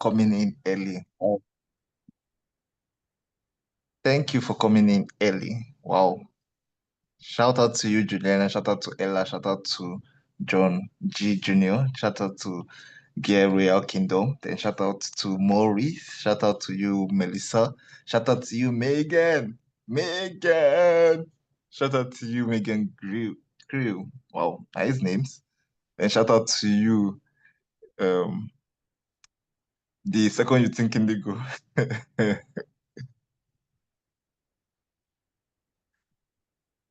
coming in early. Oh, Thank you for coming in early. Wow. Shout out to you, Juliana. Shout out to Ella. Shout out to John G. Jr. Shout out to Gear Royal Kingdom. Then shout out to Maurice. Shout out to you, Melissa. Shout out to you, Megan. Megan. Shout out to you, Megan Grew. Wow, nice names. Then shout out to you, um, the second you think Indigo.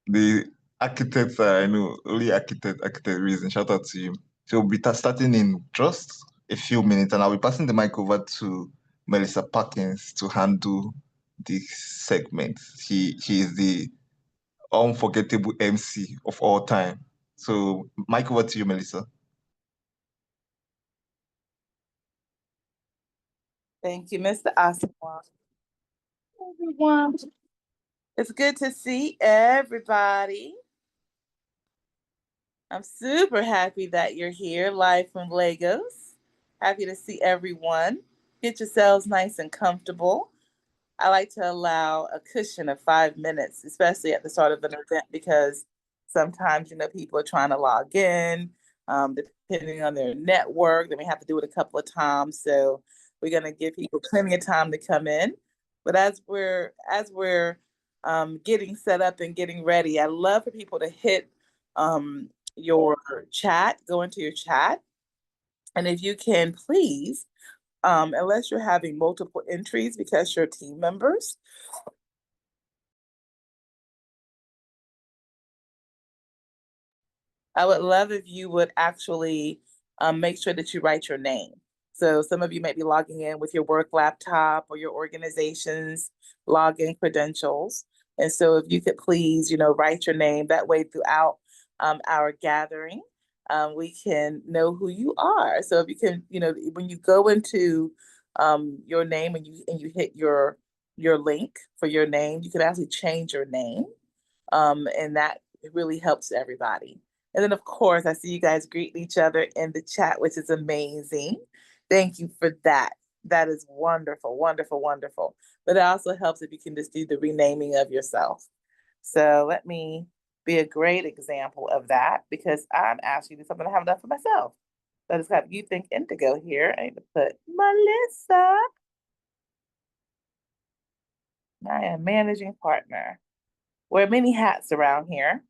The architects, I know, only architect reason. Shout out to you. So we'll be starting in just a few minutes, and I'll be passing the mic over to Melissa Parkins to handle this segment. She is the unforgettable MC of all time. So, mic over to you, Melissa. Thank you, Mr. Osborne. Everyone, it's good to see everybody. I'm super happy that you're here live from Lagos. Happy to see everyone. Get yourselves nice and comfortable. I like to allow a cushion of 5 minutes, especially at the start of an event, because sometimes, people are trying to log in, depending on their network. They may have to do it a couple of times. So we're going to give people plenty of time to come in. But as we're getting set up and getting ready, I love for people to hit your chat, go into your chat. And if you can, please, unless you're having multiple entries because you're team members, I would love if you would actually make sure that you write your name. So some of you might be logging in with your work laptop or your organization's login credentials. And so if you could please, write your name that way throughout our gathering, we can know who you are. So if you can, when you go into your name and you hit your link for your name, you can actually change your name. And that really helps everybody. And then, of course, I see you guys greeting each other in the chat, which is amazing. Thank you for that. That is wonderful, wonderful, wonderful. But it also helps if you can just do the renaming of yourself. So let me be a great example of that because I'm asking you to do something I haven't done for myself. So I just have You Think Indigo here. I need to put Melissa. I am managing partner. Wear many hats around here.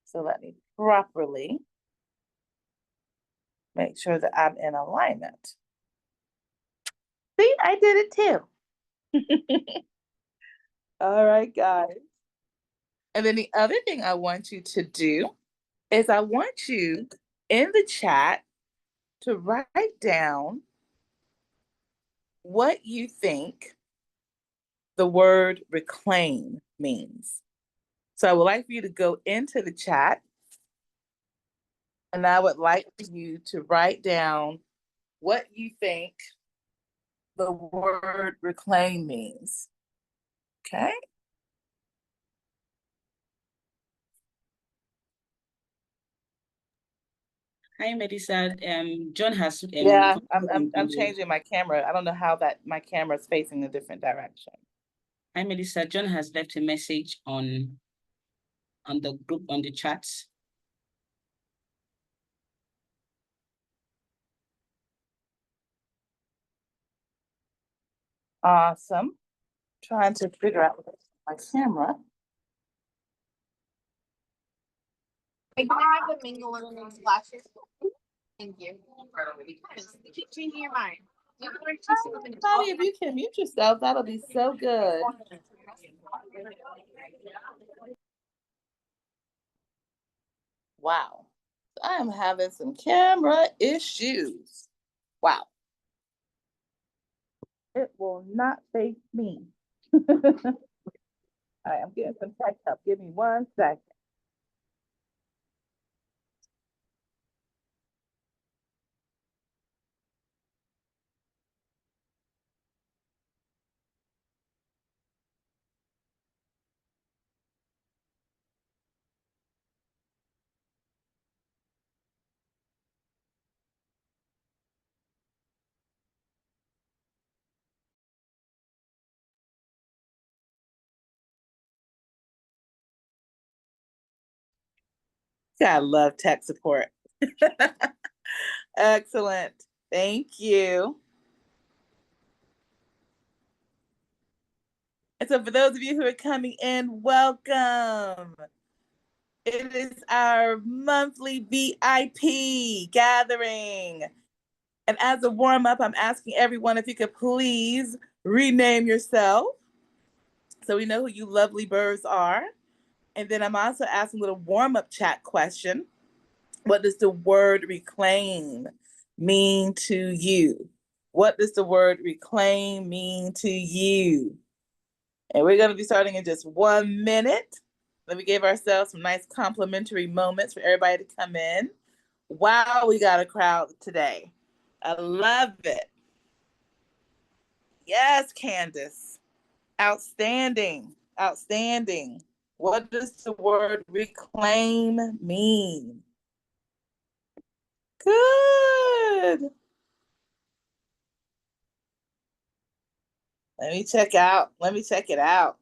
So let me properly make sure that I'm in alignment. See, I did it too. All right, guys. And then the other thing I want you to do is I want you in the chat to write down what you think the word reclaim means. So I would like for you to go into the chat and I would like for you to write down what you think the word reclaim means. Okay? hi, Melissa. John has Yeah, I'm changing my camera. I don't know how that my camera is facing a different direction. Hi, Melissa. John has left a message on the group on the chat. Awesome. Trying to figure out my camera. Can I have the mingler flashes? Thank you. You keep changing your mind. Everybody, if you can mute yourself, that'll be so good. Wow. I am having some camera issues. Wow. It will not face me. All right, I'm getting some tech help. Give me 1 second. Gotta love tech support. Excellent. Thank you. And so for those of you who are coming in, welcome. It is our monthly VIP gathering. And as a warm up, I'm asking everyone if you could please rename yourself so we know who you lovely birds are. And then I'm also asking a little warm up chat question. What does the word reclaim mean to you? What does the word reclaim mean to you? And we're going to be starting in just 1 minute. Let me give ourselves some nice complimentary moments for everybody to come in. Wow, we got a crowd today. I love it. Yes, Candace. Outstanding. Outstanding. What does the word reclaim mean? Good. Let me check it out.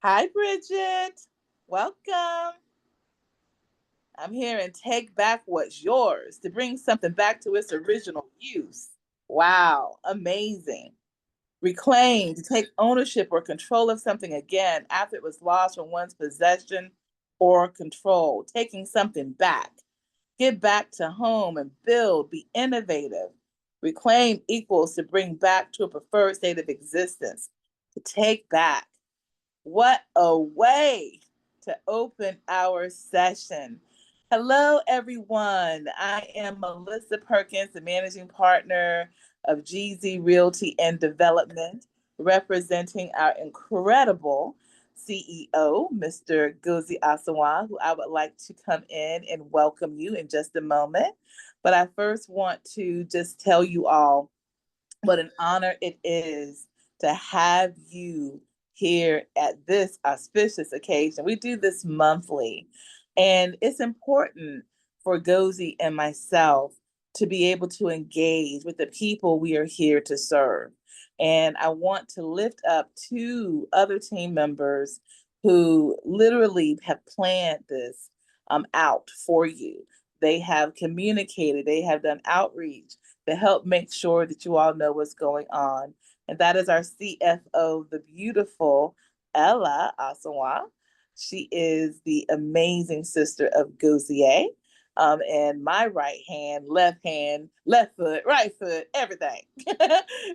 Hi, Bridget. Welcome. I'm hearing take back what's yours to bring something back to its original use. Wow, amazing. Reclaim, to take ownership or control of something again after it was lost from one's possession or control, taking something back. Get back to home and build, be innovative. Reclaim equals to bring back to a preferred state of existence, to take back. What a way to open our session. Hello, everyone. I am Melissa Perkins, the managing partner of GZ Realty and Development, representing our incredible CEO, Mr. Gozi Asawa, who I would like to come in and welcome you in just a moment. But I first want to just tell you all what an honor it is to have you here at this auspicious occasion. We do this monthly, and it's important for Gozi and myself to be able to engage with the people we are here to serve. And I want to lift up 2 other team members who literally have planned this out for you. They have communicated, they have done outreach to help make sure that you all know what's going on. And that is our CFO, the beautiful Ella Asawa. She is the amazing sister of Gozier. And my right hand, left foot, right foot, everything.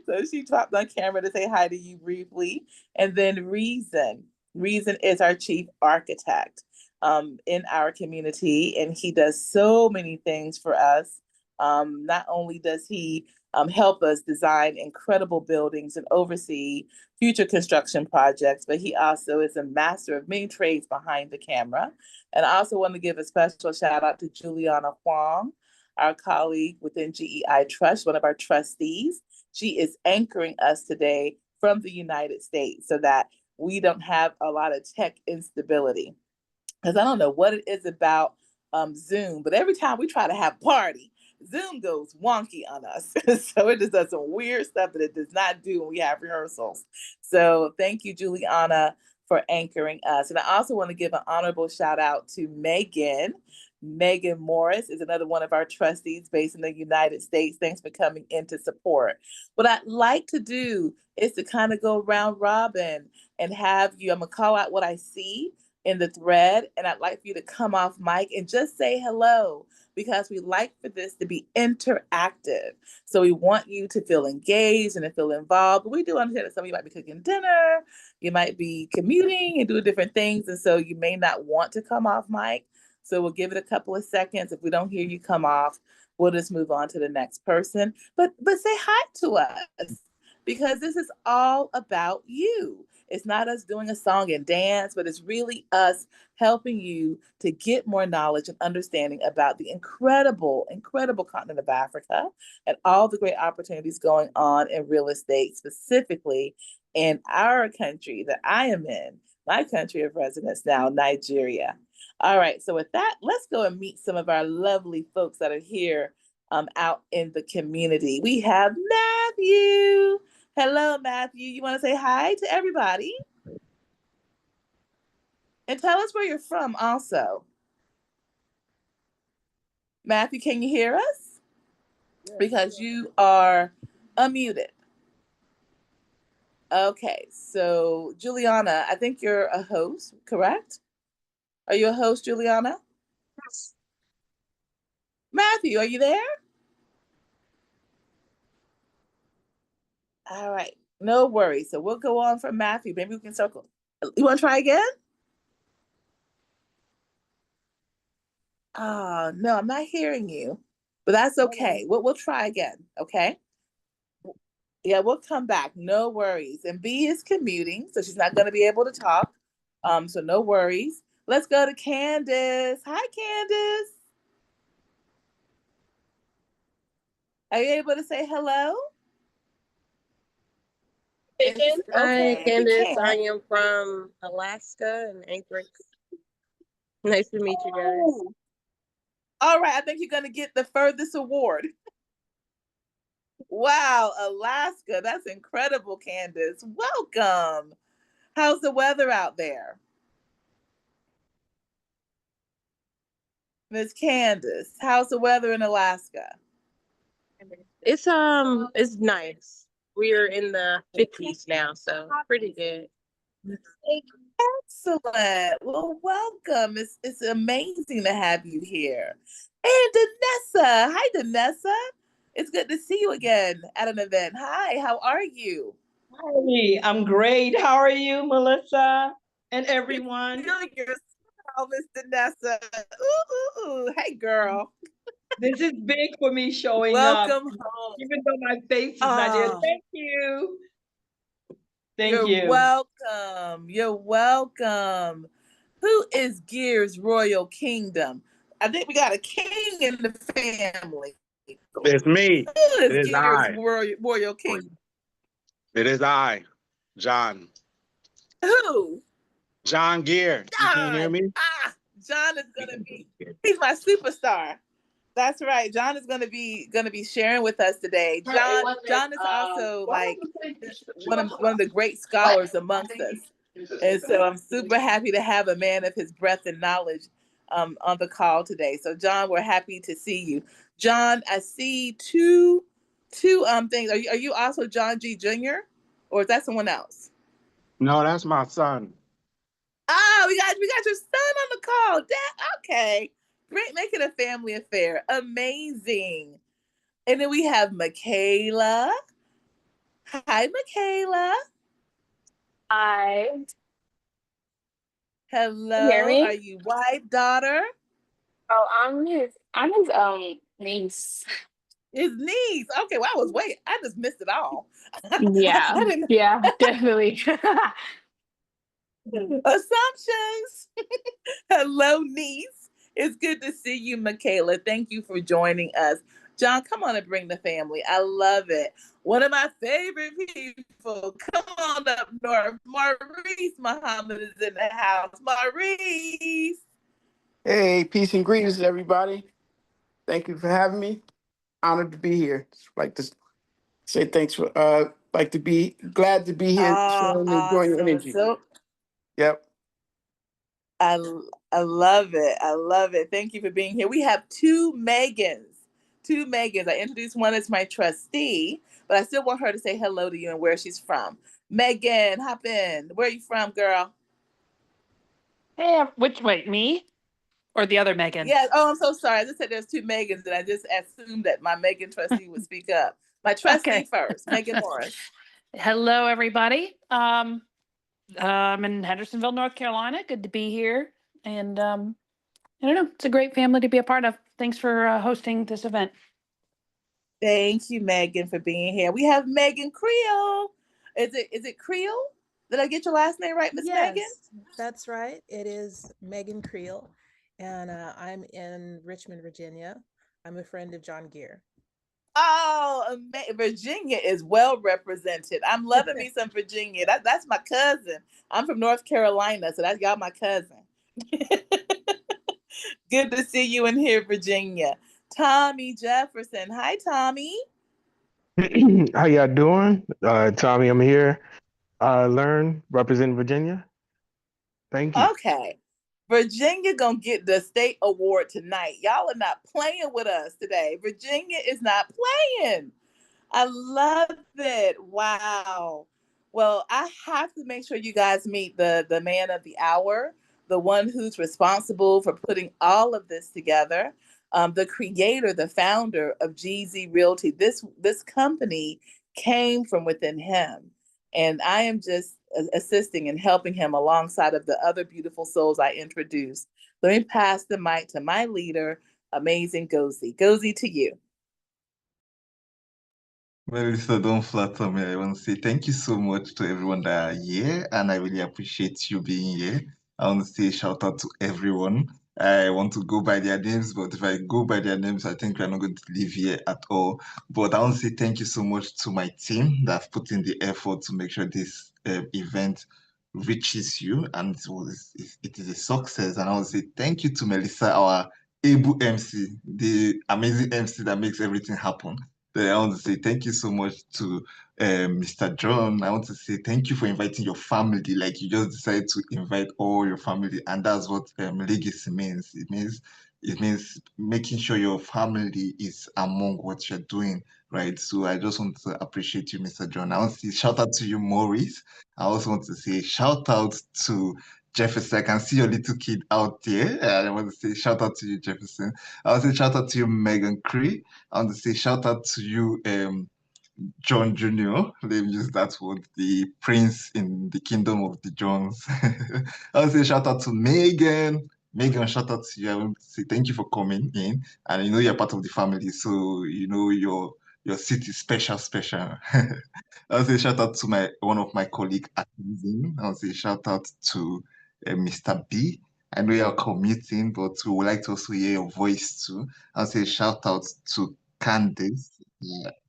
So she dropped on camera to say hi to you briefly. And then Reason. Reason is our chief architect in our community, and he does so many things for us. Not only does he help us design incredible buildings and oversee future construction projects, but he also is a master of many trades behind the camera. And I also want to give a special shout out to Juliana Huang, our colleague within GEI Trust, one of our trustees. She is anchoring us today from the United States so that we don't have a lot of tech instability. Because I don't know what it is about Zoom, but every time we try to have a party, Zoom goes wonky on us. So it just does some weird stuff that it does not do when we have rehearsals. So thank you, Juliana, for anchoring us. And I also want to give an honorable shout out to Megan. Megan Morris is another one of our trustees based in the United States. Thanks for coming in to support. What I'd like to do is to kind of go round robin and have you, I'm going to call out what I see in the thread, and I'd like for you to come off mic and just say hello, because we like for this to be interactive. So we want you to feel engaged and to feel involved. But we do understand that some of you might be cooking dinner, you might be commuting and doing different things, and so you may not want to come off mic. So we'll give it a couple of seconds. If we don't hear you come off, we'll just move on to the next person. But say hi to us, because this is all about you. It's not us doing a song and dance, but it's really us helping you to get more knowledge and understanding about the incredible, incredible continent of Africa and all the great opportunities going on in real estate, specifically in our country that I am in, my country of residence now, Nigeria. All right, so with that, let's go and meet some of our lovely folks that are here out in the community. We have Matthew. Hello, Matthew. You want to say hi to everybody? And tell us where you're from also. Matthew, can you hear us? Because you are unmuted. Okay, so Juliana, I think you're a host, correct? Are you a host, Juliana? Yes. Matthew, are you there? All right, no worries. So we'll go on from Matthew. Maybe we can circle. You want to try again? Oh, no, I'm not hearing you, but that's okay. We'll try again, okay? Yeah, we'll come back. No worries. And B is commuting, so she's not going to be able to talk. So no worries. Let's go to Candace. Hi, Candace. Are you able to say hello? Speaking. Okay, Hi, if you Candace. I can. am from Alaska and Anchorage. Nice to meet you guys. Oh, all right, I think you're going to get the furthest award. Wow, Alaska. That's incredible, Candace. Welcome. How's the weather out there? Miss Candace, how's the weather in Alaska? It's nice. We are in the 50s now, so pretty good. Excellent. Well, welcome. It's amazing to have you here. And Danessa. Hi, Danessa. It's good to see you again at an event. Hi, how are you? Hi, I'm great. How are you, Melissa, and everyone? Feeling yourself, Miss Danessa. Ooh, ooh, ooh. Hey, girl. This is big for me showing up, Welcome home. even though my face is not here. Oh, Thank you. Thank you're you. welcome. You're welcome. Who is Gear's Royal Kingdom? I think we got a king in the family. It's me. Who It is is Gear's I. Royal Kingdom? It is I, John. Who? John Gear. You can't hear John. me? John is gonna be. He's my superstar. That's right. John is gonna be sharing with us today. John is also like one of the great scholars amongst us. And so I'm super happy to have a man of his breadth and knowledge on the call today. So John, we're happy to see you. John, I see two things. Are you also John G. Jr. or is that someone else? No, that's my son. Oh, we got your son on the call. Okay. Great, make it a family affair. Amazing. And then we have Michaela. Hi, Michaela. Hi. You hear Hello. Are me? you wife, daughter? Oh, I'm his niece. His niece. Okay, well, I just missed it all. Yeah, I didn't yeah, definitely. assumptions. Hello, niece. It's good to see you, Michaela. Thank you for joining us. John, come on and bring the family. I love it. One of my favorite people. Come on up north. Maurice Muhammad is in the house. Maurice. Hey, peace and greetings, everybody. Thank you for having me. Honored to be here. Just like to say thanks for like to be glad to be here, Oh, sharing and enjoying your awesome. energy. So Yep. I I love it. I love it. Thank you for being here. We have two Megans. Two Megans. I introduced one as my trustee, but I still want her to say hello to you and where she's from. Megan, hop in. Where are you from, girl? Hey, wait, me or the other Megan? Yes. Oh, I'm so sorry. I just said there's two Megans, and I just assumed that my Megan trustee would speak up. My trustee Okay. first, Megan Morris. Hello, everybody. I'm in Hendersonville, North Carolina. Good to be here. And I don't know, it's a great family to be a part of. Thanks for hosting this event. Thank you, Megan, for being here. We have Megan Creel. Is it Creel? Did I get your last name right, Miss Megan? Yes, that's right. It is Megan Creel, and I'm in Richmond, Virginia. I'm a friend of John Gear. Oh, Virginia is well represented. I'm loving me some Virginia. That's my cousin. I'm from North Carolina, so that's y'all my cousin. Good to see you in here, Virginia. Tommy Jefferson. Hi, Tommy. How y'all doing? Tommy, I'm here. Learn, represent Virginia. Thank you. Okay. Virginia gonna get the state award tonight. Y'all are not playing with us today. Virginia is not playing. I love it. Wow. Well, I have to make sure you guys meet the man of the hour, the one who's responsible for putting all of this together, the creator, the founder of GZ Realty. This company came from within him, and I am just assisting and helping him alongside of the other beautiful souls I introduced. Let me pass the mic to my leader, amazing Gozi. Gozi, to you. Melissa, don't flatter me. I want to say thank you so much to everyone that are here, and I really appreciate you being here. I want to say shout out to everyone. I want to go by their names, but if I go by their names, I think we're not going to live here at all. But I want to say thank you so much to my team that have put in the effort to make sure this event reaches you, and it is a success. And I want to say thank you to Melissa, our able MC, the amazing MC that makes everything happen. I want to say thank you so much to Mr. John. I want to say thank you for inviting your family. Like you just decided to invite all your family, and that's what legacy means. It means making sure your family is among what you're doing, right? So I just want to appreciate you, Mr. John. I want to say shout out to you, Maurice. I also want to say shout out to Jefferson. I can see your little kid out there. I want to say shout out to you, Jefferson. I want to say shout out to you, Megan Cree. I want to say shout out to you, John Jr. Let me use that word, the prince in the kingdom of the Johns. I want to say shout out to Megan. Megan, shout out to you. I want to say thank you for coming in. And you know you're part of the family, so you know your seat is special, special. I'll say shout out to one of my colleague at Amazing. I'll say shout out to Mr. B. I know you're commuting, but we would like to also hear your voice too. I'll say shout out to Candice.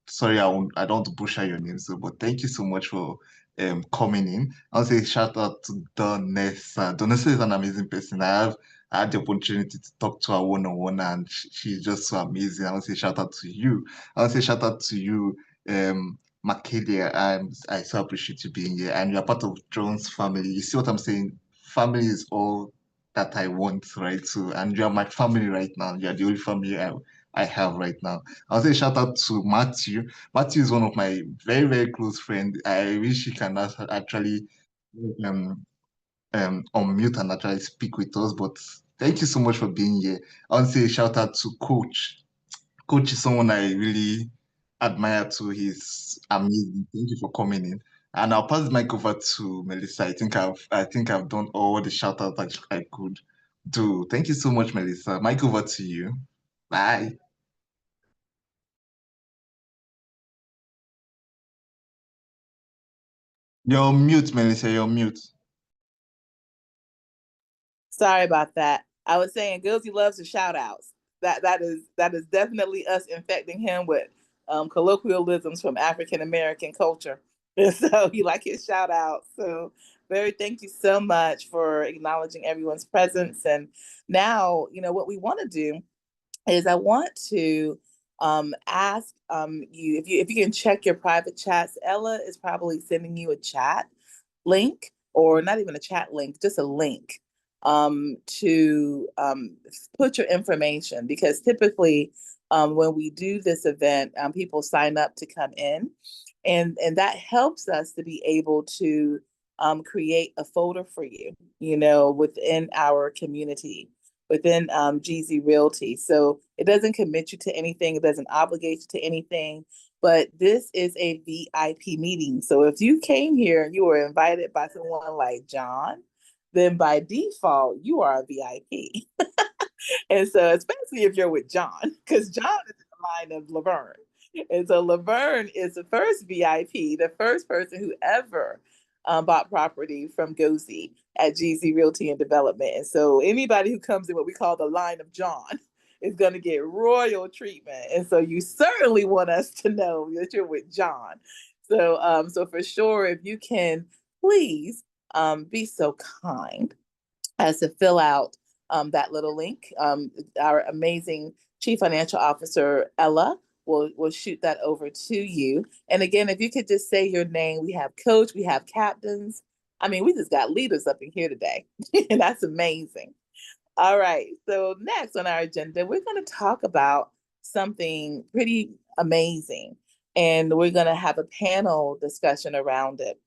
Sorry, I don't want to butcher your name, so but thank you so much for coming in. I'll say shout out to Donessa. Donessa is an amazing person. I had the opportunity to talk to her one-on-one, and she's just so amazing. I'll say shout out to you. I'll say shout out to you, Makedia. I so appreciate you being here, and you're part of John's family. You see what I'm saying? Family is all that I want, right? So, and you are my family right now. You are the only family I have right now. I'll say shout out to Matthew. Matthew is one of my very, very close friends. I wish he can actually um, unmute and actually speak with us. But thank you so much for being here. I want to say shout out to Coach. Coach is someone I really admire too. He's amazing. Thank you for coming in. And I'll pass the mic over to Melissa. I think I've done all the shout outs I could do. Thank you so much, Melissa. Mic over to you. Bye. You're on mute, Melissa. You're on mute. Sorry about that. I was saying Gilsey loves the shout outs. That is definitely us infecting him with colloquialisms from African American culture. And so he like his shout out. So very thank you so much for acknowledging everyone's presence. And now, what we want to do is I want to ask you if you can check your private chats. Ella is probably sending you a chat link, or not even a chat link, just a link to put your information, because typically when we do this event, people sign up to come in, and that helps us to be able to create a folder for you, within our community, within GZ Realty. So it doesn't commit you to anything, it doesn't obligate you to anything, but this is a VIP meeting. So if you came here and you were invited by someone like John, then by default, you are a VIP. And so, especially if you're with John, because John is in the line of Laverne. And so Laverne is the first VIP, the first person who ever bought property from Gozi at GZ Realty and Development. And so anybody who comes in what we call the line of John is going to get royal treatment. And so you certainly want us to know that you're with John. So, so for sure, if you can please be so kind as to fill out that little link. Our amazing Chief Financial Officer, Ella, will shoot that over to you. And again, if you could just say your name, we have coach, we have captains, I mean, we just got leaders up in here today, and that's amazing. All right. So next on our agenda, we're going to talk about something pretty amazing, and we're going to have a panel discussion around it.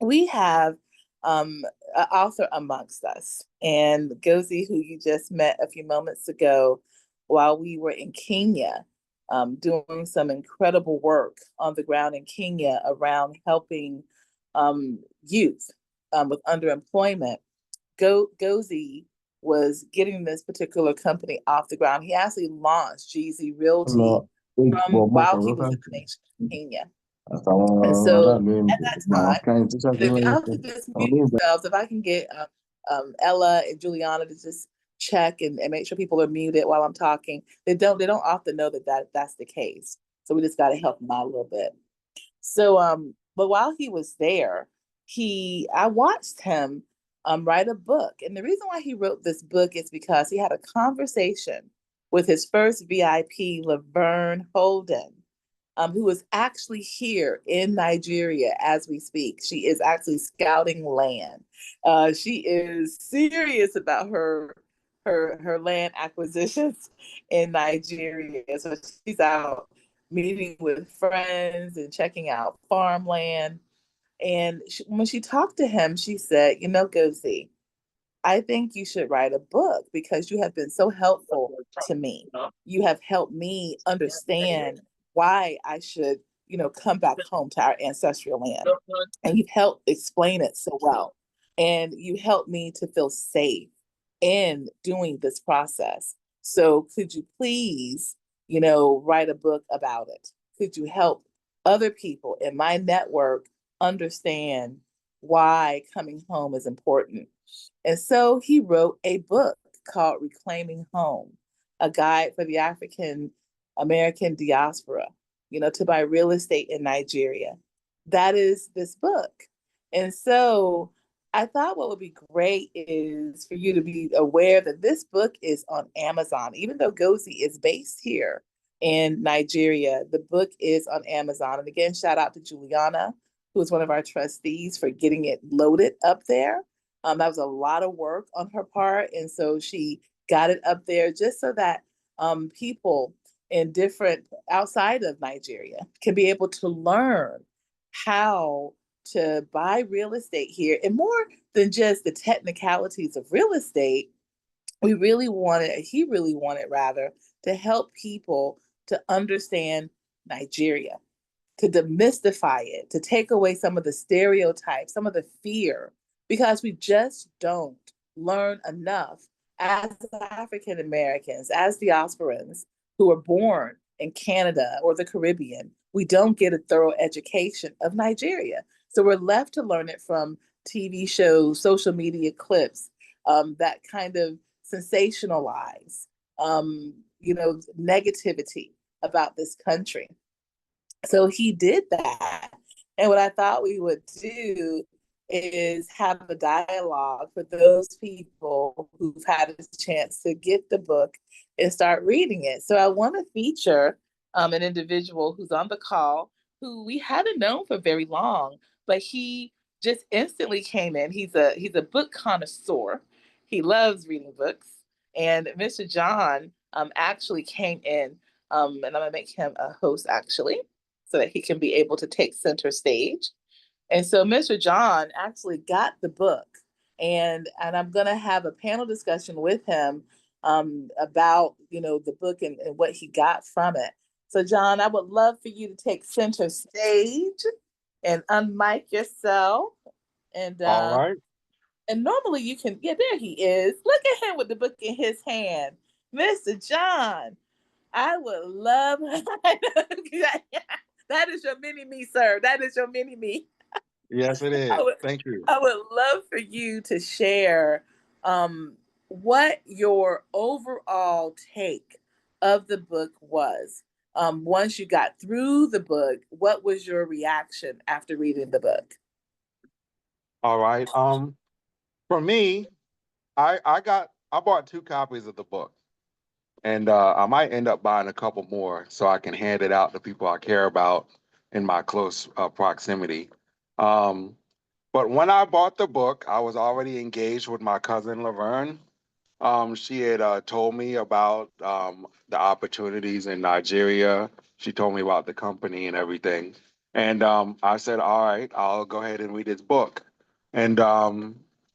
We have an author amongst us, and Gozi, who you just met a few moments ago while we were in Kenya, doing some incredible work on the ground in Kenya around helping youth with underemployment. Gozi was getting this particular company off the ground. He actually launched GZ Realty from while he was in the nation of Kenya. And so at that time, and if y'all could just mute yourselves, if I can get Ella and Juliana to just check and make sure people are muted while I'm talking. They don't often know that's the case. So we just got to help them out a little bit. So but while he was there, I watched him write a book. And the reason why he wrote this book is because he had a conversation with his first VIP, Laverne Holden, who is actually here in Nigeria as we speak. She is actually scouting land. She is serious about her land acquisitions in Nigeria. So she's out meeting with friends and checking out farmland. And when she talked to him, she said, "You know, Gozi, I think you should write a book because you have been so helpful to me. You have helped me understand why I should, come back home to our ancestral land. And you've helped explain it so well. And you helped me to feel safe in doing this process. So could you please, write a book about it? Could you help other people in my network understand why coming home is important?" And so he wrote a book called Reclaiming Home, a guide for the African American diaspora, to buy real estate in Nigeria. That is this book. And so I thought what would be great is for you to be aware that this book is on Amazon. Even though Gozi is based here in Nigeria, the book is on Amazon. And again, shout out to Juliana, who is one of our trustees, for getting it loaded up there. That was a lot of work on her part. And so she got it up there just so that people in different outside of Nigeria can be able to learn how to buy real estate here. And more than just the technicalities of real estate, he really wanted rather to help people to understand Nigeria, to demystify it, to take away some of the stereotypes, some of the fear, because we just don't learn enough as African Americans, as diasporans who are born in Canada or the Caribbean. We don't get a thorough education of Nigeria. So we're left to learn it from TV shows, social media clips, that kind of sensationalize, negativity about this country. So he did that. And what I thought we would do is have a dialogue for those people who've had a chance to get the book and start reading it. So I want to feature an individual who's on the call who we hadn't known for very long, but he just instantly came in. He's a book connoisseur. He loves reading books. And Mr. John actually came in, and I'm gonna make him a host actually, so that he can be able to take center stage. And so Mr. John actually got the book, and I'm going to have a panel discussion with him about the book and what he got from it. So John, I would love for you to take center stage and unmic yourself. And All right. and normally you can, yeah, there he is. Look at him with the book in his hand, Mr. John. I would love that is your mini me, sir. That is your mini me. Yes, it is. Thank you. I would love for you to share what your overall take of the book was. Once you got through the book, what was your reaction after reading the book? All right. For me, I bought 2 copies of the book, and I might end up buying a couple more so I can hand it out to people I care about in my close proximity. But when I bought the book, I was already engaged with my cousin Laverne. She had told me about the opportunities in Nigeria. She told me about the company and everything. And I said, all right, I'll go ahead and read this book. And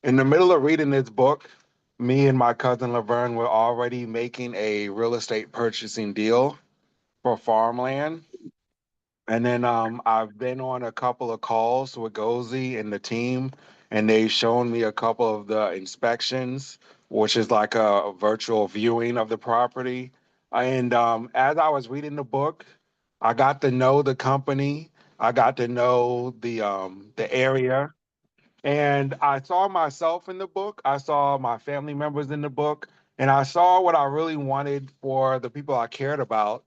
in the middle of reading this book, me and my cousin Laverne were already making a real estate purchasing deal for farmland. And then I've been on a couple of calls with Gozi and the team, and they've shown me a couple of the inspections, which is like a virtual viewing of the property. And as I was reading the book, I got to know the company. I got to know the area, and I saw myself in the book. I saw my family members in the book, and I saw what I really wanted for the people I cared about.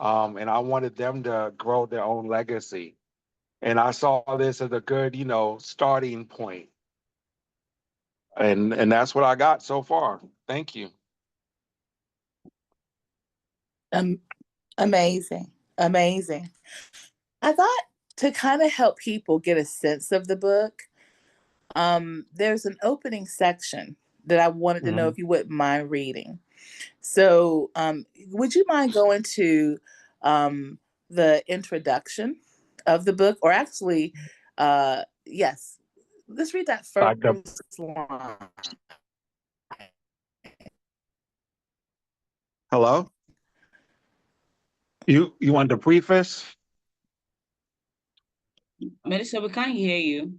And I wanted them to grow their own legacy. And I saw this as a good, starting point. And that's what I got so far. Thank you. Amazing. Amazing. I thought to kind of help people get a sense of the book, there's an opening section that I wanted to know if you wouldn't mind reading. So, would you mind going to the introduction of the book, or actually, yes, let's read that first line. Hello? You want the preface? Melissa, we can't hear you.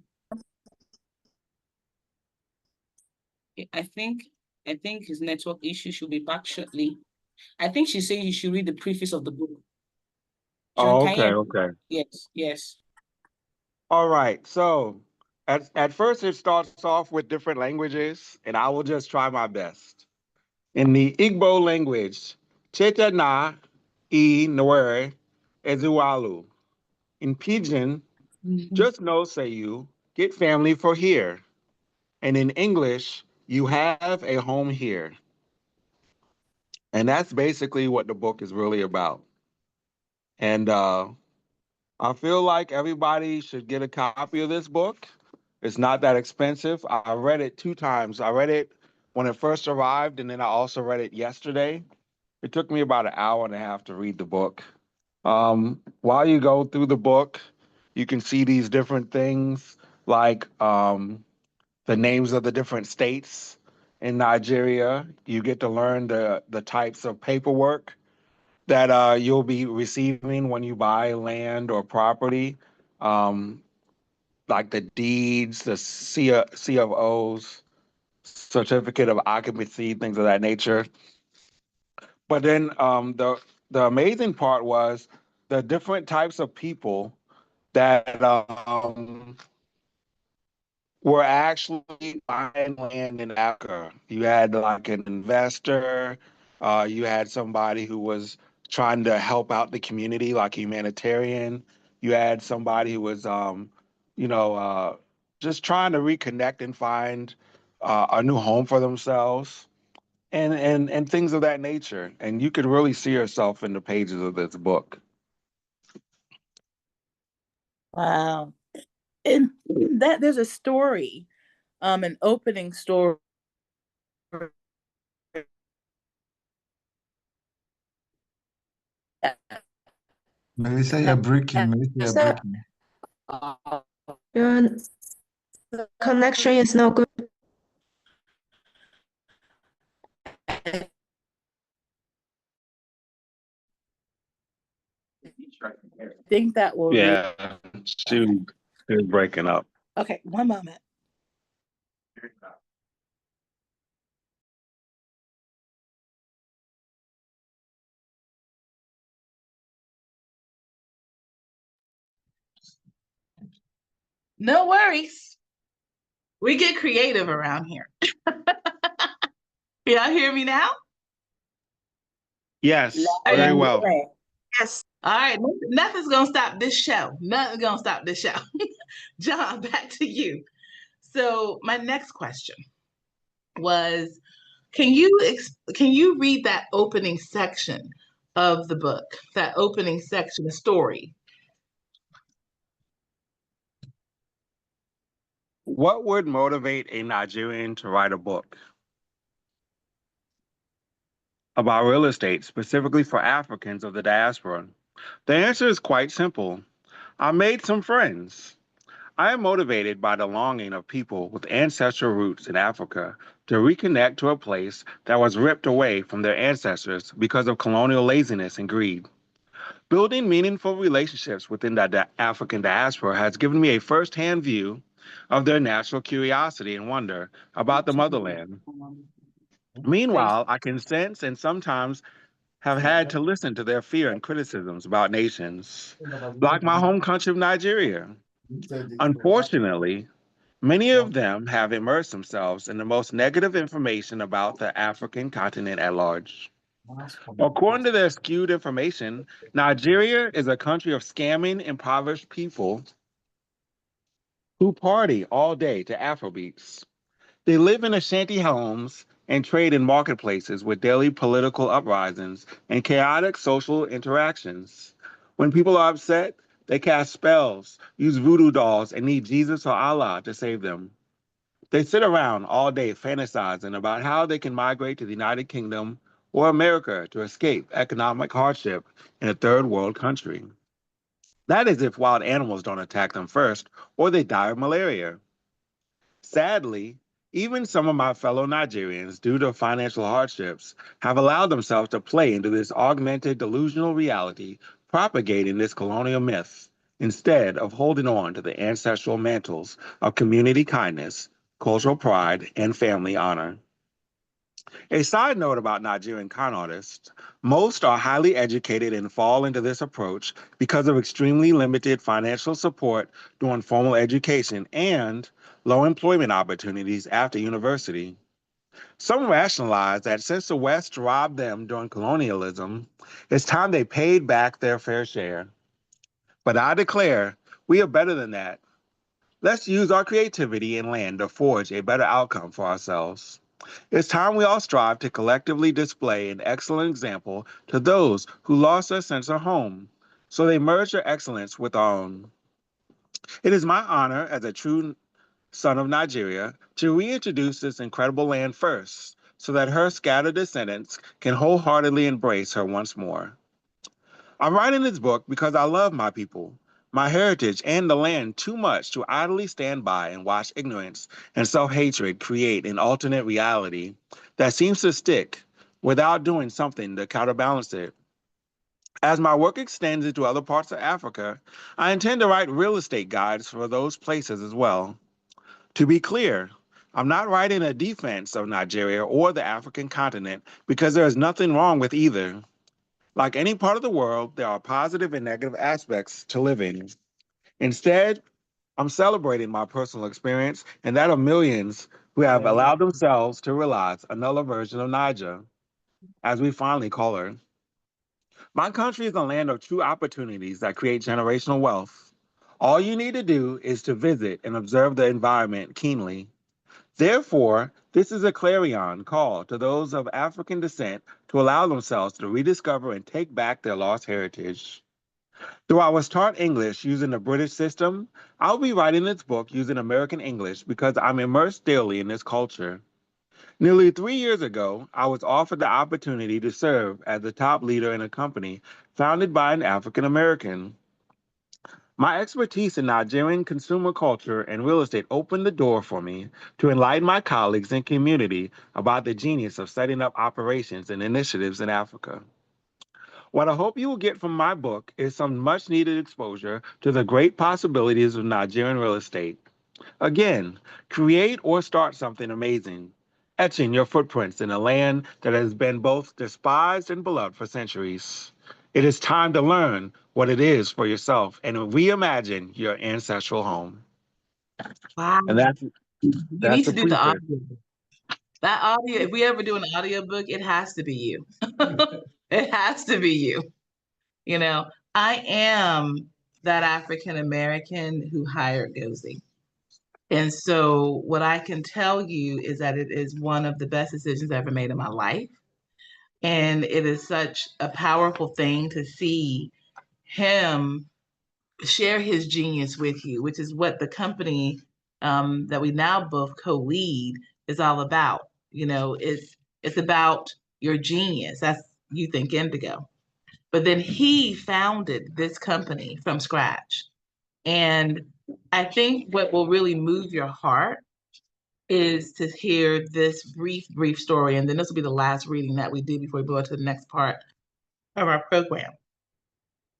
I think his network issue should be back shortly. I think she said you should read the preface of the book. John, Oh, can you okay, hear me? okay. Yes. All right. So at first it starts off with different languages, and I will just try my best. In the Igbo language, Cheta na I nwere ezuwalu. In Pidgin, just know, say you, get family for here. And in English, you have a home here. And that's basically what the book is really about. And I feel like everybody should get a copy of this book. It's not that expensive. I read it 2 times. I read it when it first arrived, and then I also read it yesterday. It took me about an hour and a half to read the book. While you go through the book, you can see these different things like the names of the different states in Nigeria. You get to learn the types of paperwork that you'll be receiving when you buy land or property, um, like the deeds, the C of O's, certificate of occupancy, things of that nature. But then the amazing part was the different types of people that were actually buying land in Africa. You had like an investor, you had somebody who was trying to help out the community, like humanitarian. You had somebody who was, you know, just trying to reconnect and find a new home for themselves, and things of that nature. And you could really see yourself in the pages of this book. Wow. And that there's a story, an opening story. Melissa, you're breaking. Melissa, you're Sir, breaking. your connection is not good. I think that will Yeah, she was breaking up. Okay, one moment. No worries. We get creative around here. Y'all hear me now? Yes, Are very you well. ready? Yes. All right. Nothing's gonna stop this show. Nothing's gonna stop this show. John, back to you. So my next question was, can you read that opening section of the book? That opening section, the story. What would motivate a Nigerian to write a book about real estate, specifically for Africans of the diaspora? The answer is quite simple. I made some friends. I am motivated by the longing of people with ancestral roots in Africa to reconnect to a place that was ripped away from their ancestors because of colonial laziness and greed. Building meaningful relationships within the African diaspora has given me a firsthand view of their natural curiosity and wonder about the motherland. Meanwhile, I can sense and sometimes have had to listen to their fear and criticisms about nations, like my home country of Nigeria. Unfortunately, many of them have immersed themselves in the most negative information about the African continent at large. According to their skewed information, Nigeria is a country of scamming, impoverished people who party all day to Afrobeats. They live in shanty homes and trade in marketplaces with daily political uprisings and chaotic social interactions. When people are upset, they cast spells, use voodoo dolls, and need Jesus or Allah to save them. They sit around all day fantasizing about how they can migrate to the United Kingdom or America to escape economic hardship in a third world country. That is if wild animals don't attack them first or they die of malaria. Sadly, even some of my fellow Nigerians, due to financial hardships, have allowed themselves to play into this augmented delusional reality, propagating this colonial myth, instead of holding on to the ancestral mantles of community kindness, cultural pride, and family honor. A side note about Nigerian con artists, most are highly educated and fall into this approach because of extremely limited financial support during formal education and low employment opportunities after university. Some rationalize that since the West robbed them during colonialism, it's time they paid back their fair share. But I declare, we are better than that. Let's use our creativity and land to forge a better outcome for ourselves. It's time we all strive to collectively display an excellent example to those who lost their sense of home, so they merge their excellence with our own. It is my honor as a true son of Nigeria to reintroduce this incredible land first, so that her scattered descendants can wholeheartedly embrace her once more. I'm writing this book because I love my people, my heritage, and the land too much to idly stand by and watch ignorance and self-hatred create an alternate reality that seems to stick without doing something to counterbalance it. As my work extends into other parts of Africa, I intend to write real estate guides for those places as well. To be clear, I'm not writing a defense of Nigeria or the African continent because there is nothing wrong with either. Like any part of the world, there are positive and negative aspects to living. Instead, I'm celebrating my personal experience and that of millions who have allowed themselves to realize another version of Niger, as we finally call her. My country is a land of true opportunities that create generational wealth. All you need to do is to visit and observe the environment keenly. Therefore, this is a clarion call to those of African descent to allow themselves to rediscover and take back their lost heritage. Though I was taught English using the British system, I'll be writing this book using American English because I'm immersed daily in this culture. Nearly 3 years ago, I was offered the opportunity to serve as the top leader in a company founded by an African American. My expertise in Nigerian consumer culture and real estate opened the door for me to enlighten my colleagues and community about the genius of setting up operations and initiatives in Africa. What I hope you will get from my book is some much needed exposure to the great possibilities of Nigerian real estate. Again, create or start something amazing, etching your footprints in a land that has been both despised and beloved for centuries. It is time to learn what it is for yourself and reimagine your ancestral home. Wow. And that's You need the to do the preface. audio. That audio, if we ever do an audio book, it has to be you. It has to be you. You know, I am that African American who hired Gozi. And so what I can tell you is that it is one of the best decisions I ever made in my life. And it is such a powerful thing to see him share his genius with you, which is what the company that we now both co-lead is all about. It's about your genius. That's You Think Indigo. But then he founded this company from scratch. And I think what will really move your heart is to hear this brief story. And then this will be the last reading that we do before we go to the next part of our program.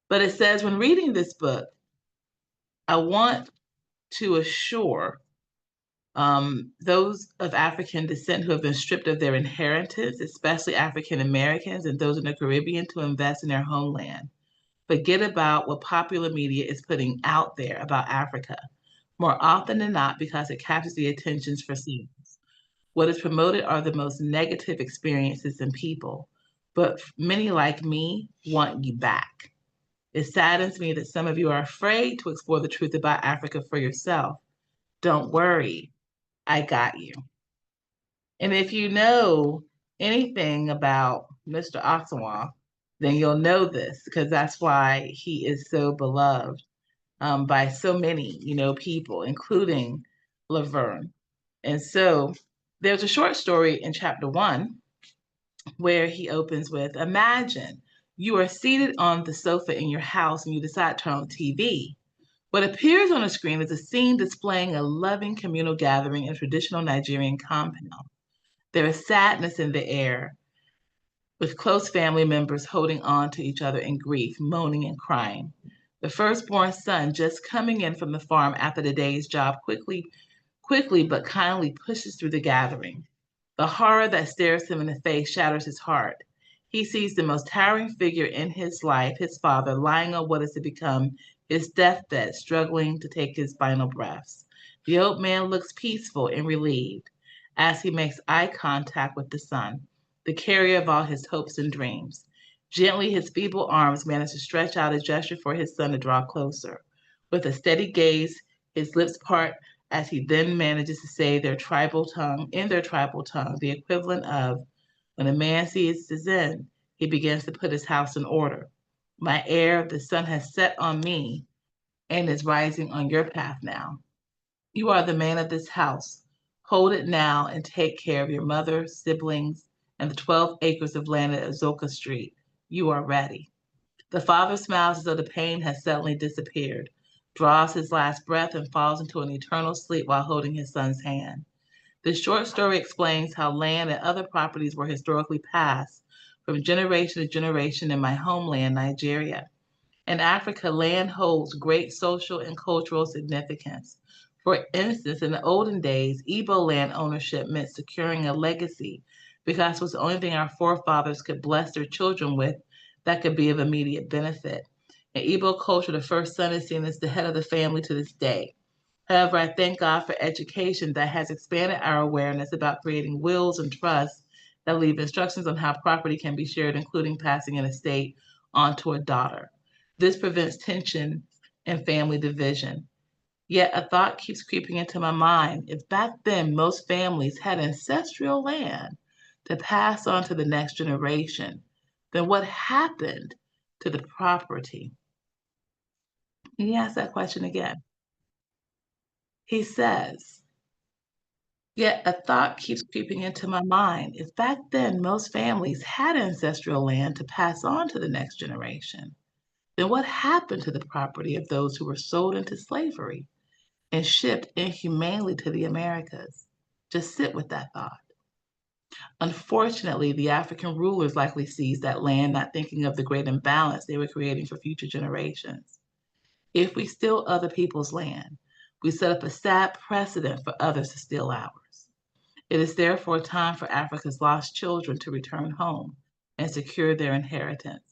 But it says, when reading this book, I want to assure those of African descent who have been stripped of their inheritance, especially African Americans and those in the Caribbean, to invest in their homeland. Forget about what popular media is putting out there about Africa, more often than not because it captures the attentions for scenes. What is promoted are the most negative experiences and people, but many like me want you back. It saddens me that some of you are afraid to explore the truth about Africa for yourself. Don't worry, I got you. And if you know anything about Mr. Osawa, then you'll know this, because that's why he is so beloved by so many, people, including Laverne. And so there's a short story in chapter 1 where he opens with, imagine you are seated on the sofa in your house and you decide to turn on the TV. What appears on the screen is a scene displaying a loving communal gathering in a traditional Nigerian compound. There is sadness in the air, with close family members holding on to each other in grief, moaning and crying. The firstborn son, just coming in from the farm after the day's job, quickly but kindly pushes through the gathering. The horror that stares him in the face shatters his heart. He sees the most towering figure in his life, his father, lying on what is to become his deathbed, struggling to take his final breaths. The old man looks peaceful and relieved as he makes eye contact with the son, the carrier of all his hopes and dreams. Gently, his feeble arms manage to stretch out a gesture for his son to draw closer. With a steady gaze, his lips part as he then manages to say in their tribal tongue, the equivalent of, when a man sees his end, he begins to put his house in order. My heir, the sun has set on me and is rising on your path now. You are the man of this house. Hold it now and take care of your mother, siblings, and the 12 acres of land at Azoka Street. You are ready. The father smiles as though the pain has suddenly disappeared, draws his last breath, and falls into an eternal sleep while holding his son's hand. The short story explains how land and other properties were historically passed from generation to generation in my homeland, Nigeria. In Africa, land holds great social and cultural significance. For instance, in the olden days, Igbo land ownership meant securing a legacy because it was the only thing our forefathers could bless their children with that could be of immediate benefit. In Igbo culture, the first son is seen as the head of the family to this day. However, I thank God for education that has expanded our awareness about creating wills and trusts that leave instructions on how property can be shared, including passing an estate onto a daughter. This prevents tension and family division. Yet a thought keeps creeping into my mind. If back then most families had ancestral land to pass on to the next generation, then what happened to the property? He asks that question again. He says, yet a thought keeps creeping into my mind. If back then most families had ancestral land to pass on to the next generation, then what happened to the property of those who were sold into slavery and shipped inhumanely to the Americas? Just sit with that thought. Unfortunately, the African rulers likely seized that land, not thinking of the great imbalance they were creating for future generations. If we steal other people's land, we set up a sad precedent for others to steal ours. It is therefore time for Africa's lost children to return home and secure their inheritance.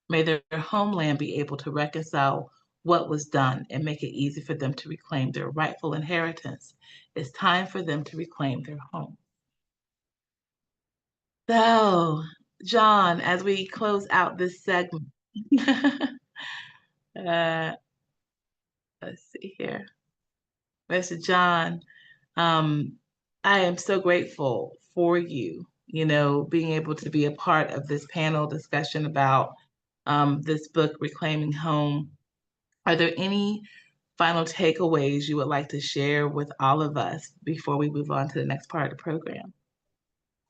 May their homeland be able to reconcile what was done and make it easy for them to reclaim their rightful inheritance. It's time for them to reclaim their home. So, John, as we close out this segment, let's see here. Mr. John, I am so grateful for you, being able to be a part of this panel discussion about this book, Reclaiming Home. Are there any final takeaways you would like to share with all of us before we move on to the next part of the program?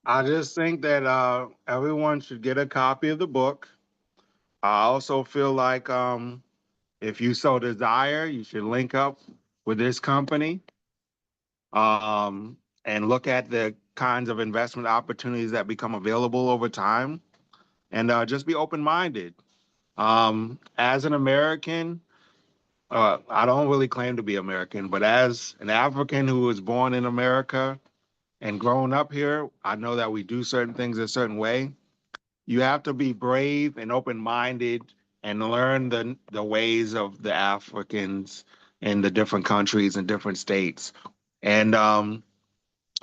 I just think that everyone should get a copy of the book. I also feel like if you so desire, you should link up with this company and look at the kinds of investment opportunities that become available over time, and just be open-minded. As an American, I don't really claim to be American, but as an African who was born in America and grown up here, I know that we do certain things a certain way. You have to be brave and open-minded and learn the ways of the Africans in the different countries and different states. And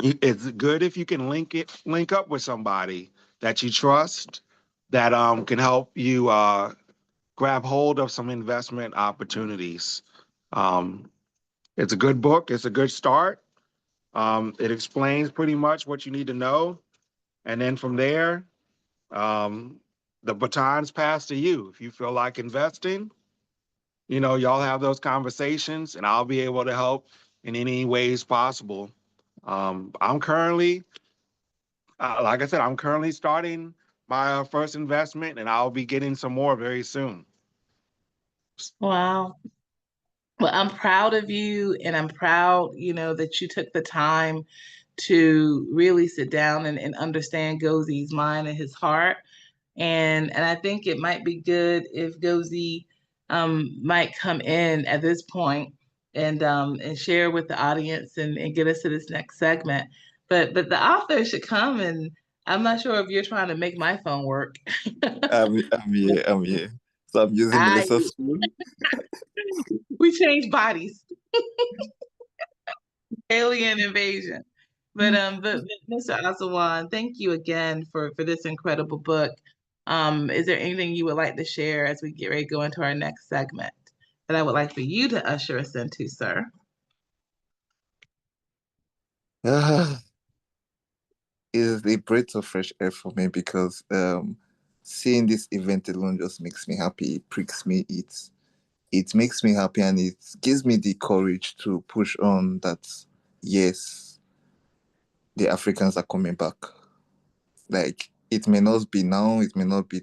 it's good if you can link up with somebody that you trust that can help you grab hold of some investment opportunities. Um, it's a good book. It's a good start. It explains pretty much what you need to know, and then from there, um, the baton's passed to you. If you feel like investing, y'all have those conversations, and I'll be able to help in any ways possible. I'm currently, like I said, I'm currently starting my first investment, and I'll be getting some more very soon. Wow. Well, I'm proud of you, and I'm proud, that you took the time to really sit down and understand Gozi's mind and his heart. And I think it might be good if Gozi might come in at this point and share with the audience and get us to this next segment. But the author should come, and I'm not sure if you're trying to make my phone work. I'm here. So I'm using I Melissa's phone. we changed bodies. Alien invasion. But Mr. Asawan, thank you again for this incredible book. Is there anything you would like to share as we get ready to go into our next segment that I would like for you to usher us into, sir? It's a breath of fresh air for me because seeing this event alone just makes me happy. It pricks me. It makes me happy, and it gives me the courage to push on that, yes, the Africans are coming back. Like, it may not be now, it may not be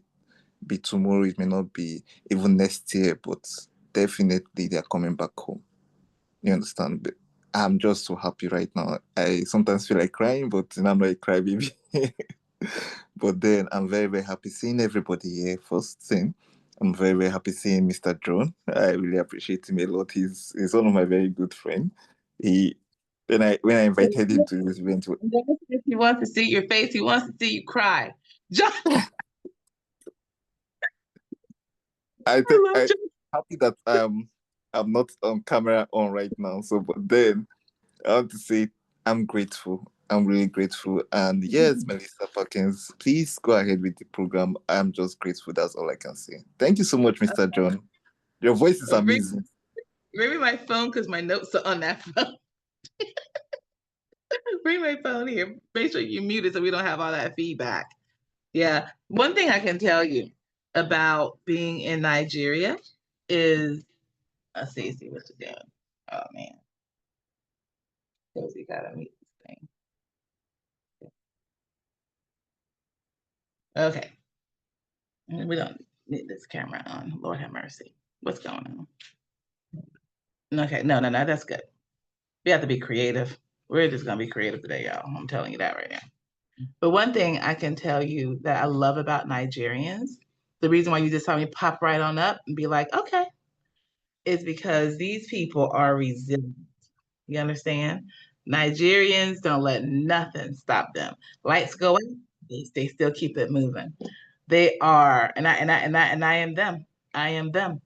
tomorrow, it may not be even next year, but definitely they're coming back home. You understand? But I'm just so happy right now. I sometimes feel like crying, but I'm not a crybaby. But then I'm very, very happy seeing everybody here. First thing, I'm very, very happy seeing Mr. John. I really appreciate him a lot. He's one of my very good friends. He when I invited him to this event, He wants to see your face. He wants to see you cry. John. I'm happy that I'm not on camera on right now. So, but then I want to say I'm grateful. I'm really grateful. And yes, Melissa Perkins, please go ahead with the program. I'm just grateful. That's all I can say. Thank you so much, Mr. John. Your voice is amazing. Bring my phone because my notes are on that phone. Bring my phone here. Make sure you mute it so we don't have all that feedback. Yeah. One thing I can tell you about being in Nigeria is, let's see what you're doing. Oh man. We gotta mute this thing. Okay. We don't need this camera on. Lord have mercy. What's going on? Okay, no, that's good. We have to be creative. We're just gonna be creative today, y'all. I'm telling you that right now. But one thing I can tell you that I love about Nigerians, the reason why you just saw me pop right on up and be like, okay, is because these people are resilient. You understand? Nigerians don't let nothing stop them. Lights go out, they still keep it moving. They are, and I am them. I am them.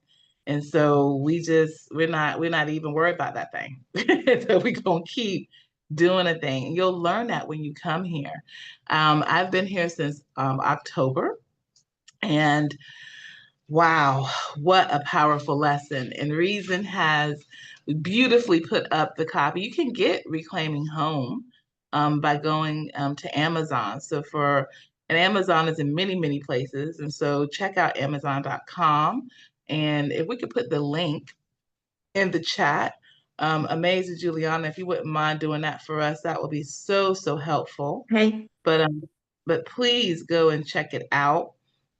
And so we're not even worried about that thing. So we're gonna keep doing a thing. And you'll learn that when you come here. I've been here since October, and wow, what a powerful lesson. And Reason has beautifully put up the copy. You can get Reclaiming Home by going to Amazon. And Amazon is in many, many places. And so check out Amazon.com. And if we could put the link in the chat. Amazing, Juliana, if you wouldn't mind doing that for us, that would be so, so helpful. Hey. But please go and check it out.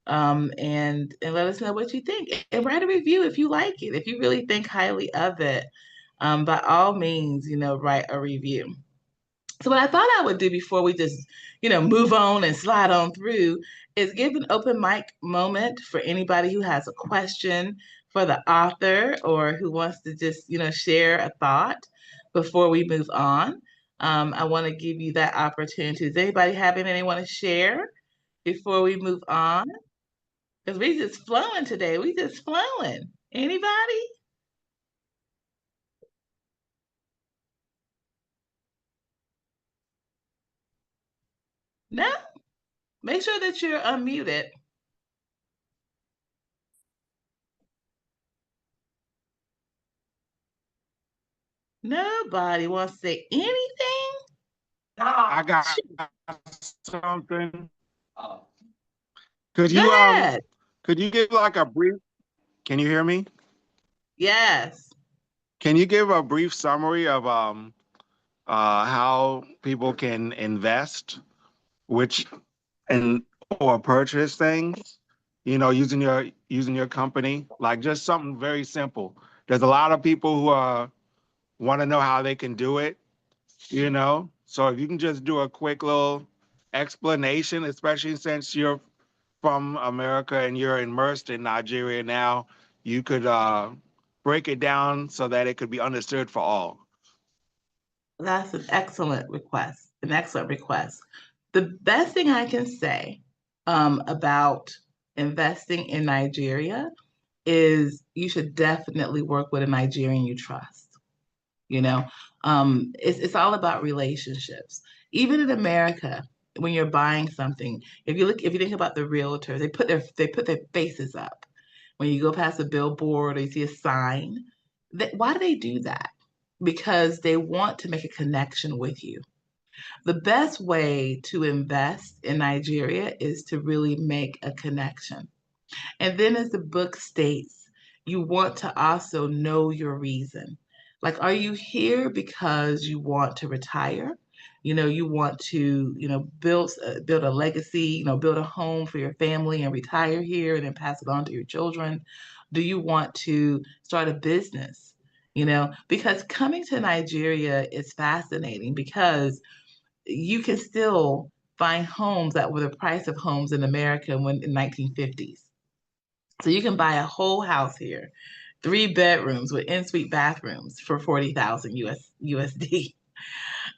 And let us know what you think. And write a review if you like it. If you really think highly of it, by all means, write a review. So what I thought I would do before we just, move on and slide on through is give an open mic moment for anybody who has a question for the author or who wants to just, share a thought before we move on. I want to give you that opportunity. Does anybody have anything they want to share before we move on? Because we just flowing today. We just flowing. Anybody? No? Make sure that you're unmuted. Nobody wants to say anything? I got something. Could Go you ahead. could you give like a brief? Can you hear me? Yes. Can you give a brief summary of how people can invest, or purchase things, using your company, like just something very simple. There's a lot of people who want to know how they can do it, So if you can just do a quick little explanation, especially since you're from America and you're immersed in Nigeria now, you could break it down so that it could be understood for all. That's an excellent request. An excellent request. The best thing I can say about investing in Nigeria is you should definitely work with a Nigerian you trust. It's all about relationships. Even in America, when you're buying something, if you think about the realtors, they put their faces up. When you go past a billboard or you see a sign, why do they do that? Because they want to make a connection with you. The best way to invest in Nigeria is to really make a connection. And then, as the book states, you want to also know your reason. Like, are you here because you want to retire? You want to, build a legacy, build a home for your family and retire here and then pass it on to your children. Do you want to start a business? Because coming to Nigeria is fascinating because you can still find homes that were the price of homes in America in 1950s. So you can buy a whole house here, 3 bedrooms with in-suite bathrooms for 40,000 USD.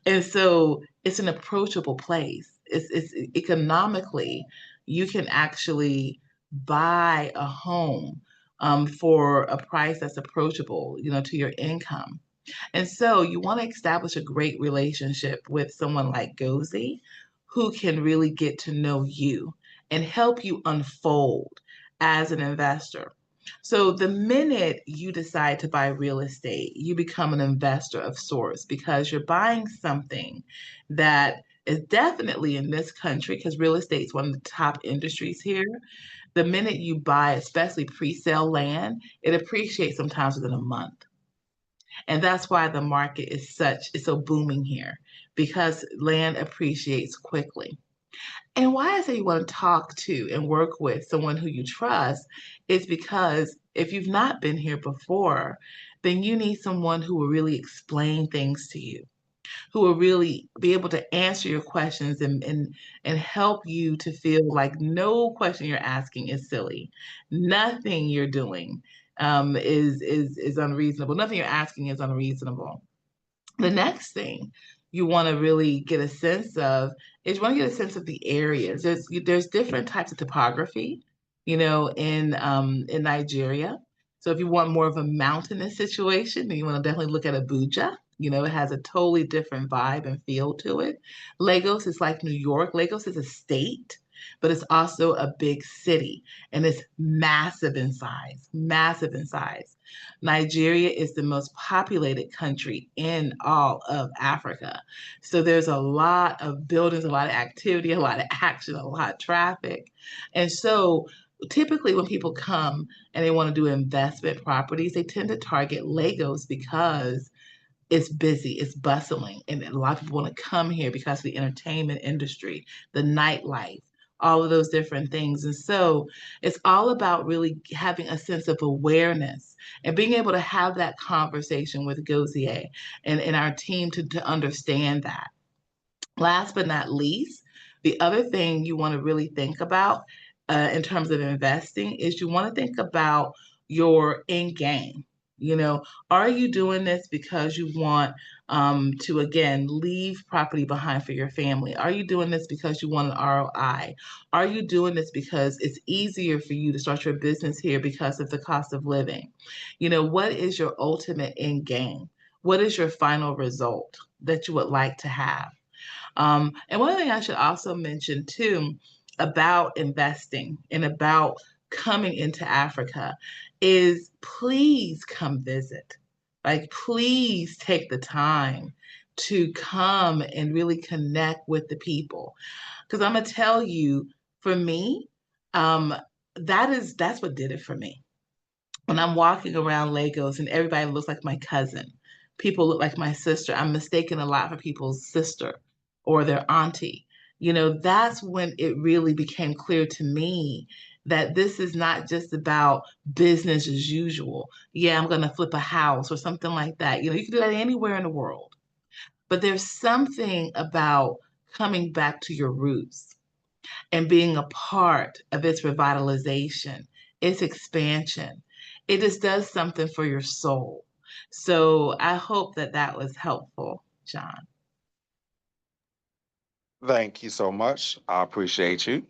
And so it's an approachable place. It's economically, you can actually buy a home for a price that's approachable, to your income. And so you want to establish a great relationship with someone like Gozi, who can really get to know you and help you unfold as an investor. So the minute you decide to buy real estate, you become an investor of sorts because you're buying something that is definitely in this country, because real estate is one of the top industries here. The minute you buy, especially pre-sale land, it appreciates sometimes within a month. And that's why the market is so booming here, because land appreciates quickly. And why I say you want to talk to and work with someone who you trust is because if you've not been here before, then you need someone who will really explain things to you, who will really be able to answer your questions and help you to feel like no question you're asking is silly. Nothing you're doing is unreasonable. Nothing you're asking is unreasonable. The next thing you want to really get a sense of is you want to get a sense of the areas. There's different types of topography, in Nigeria. So if you want more of a mountainous situation, then you want to definitely look at Abuja. It has a totally different vibe and feel to it. Lagos is like New York. Lagos is a state, but it's also a big city, and it's massive in size, massive in size. Nigeria is the most populated country in all of Africa. So there's a lot of buildings, a lot of activity, a lot of action, a lot of traffic. And so typically when people come and they want to do investment properties, they tend to target Lagos because it's busy, it's bustling, and a lot of people want to come here because of the entertainment industry, the nightlife, all of those different things. And so it's all about really having a sense of awareness and being able to have that conversation with Gozier and our team to understand that. Last but not least, the other thing you want to really think about in terms of investing is you want to think about your end game. You know, are you doing this because you want to, again, leave property behind for your family? Are you doing this because you want an ROI? Are you doing this because it's easier for you to start your business here because of the cost of living? You know, what is your ultimate end game? What is your final result that you would like to have? And one thing I should also mention too about investing and about coming into Africa is please come visit. Like, please take the time to come and really connect with the people. Because I'm gonna tell you, for me, that's what did it for me. When I'm walking around Lagos and everybody looks like my cousin, people look like my sister. I'm mistaken a lot for people's sister or their auntie. You know, that's when it really became clear to me that this is not just about business as usual. Yeah, I'm going to flip a house or something like that. You know, you can do that anywhere in the world. But there's something about coming back to your roots and being a part of its revitalization, its expansion. It just does something for your soul. So I hope that that was helpful, John. Thank you so much. I appreciate you.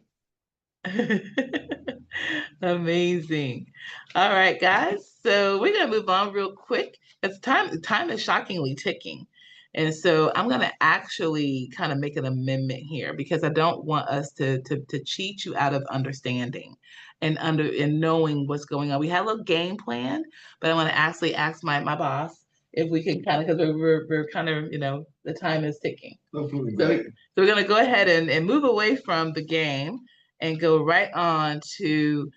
Amazing. All right, guys. So we're gonna move on real quick. It's time is shockingly ticking. And so I'm gonna actually kind of make an amendment here because I don't want us to cheat you out of understanding and knowing what's going on. We had a little game plan, but I want to actually ask my boss if we can kind of, because we're kind of, you know, the time is ticking. So we're gonna go ahead and move away from the game and go right on to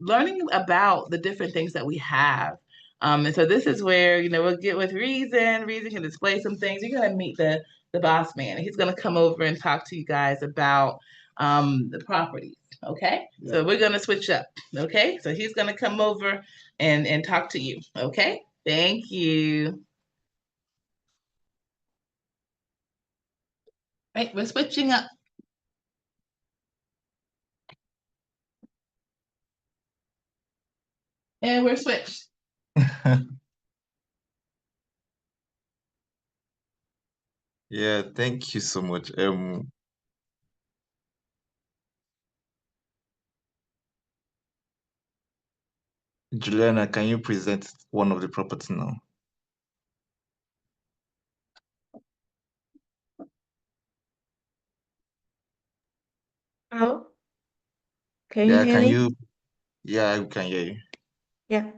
learning about the different things that we have. And so this is where, you know, we'll get with Reason. Reason can display some things. You're going to meet the boss man. And he's going to come over and talk to you guys about the properties. Okay. Yeah. So we're going to switch up. Okay. So he's going to come over and talk to you. Okay. Thank you. Right. We're switching up. And we're switched. Yeah, thank you so much. Juliana, can you present one of the property now? Oh, can you hear me? Yeah, I can hear you. Yeah.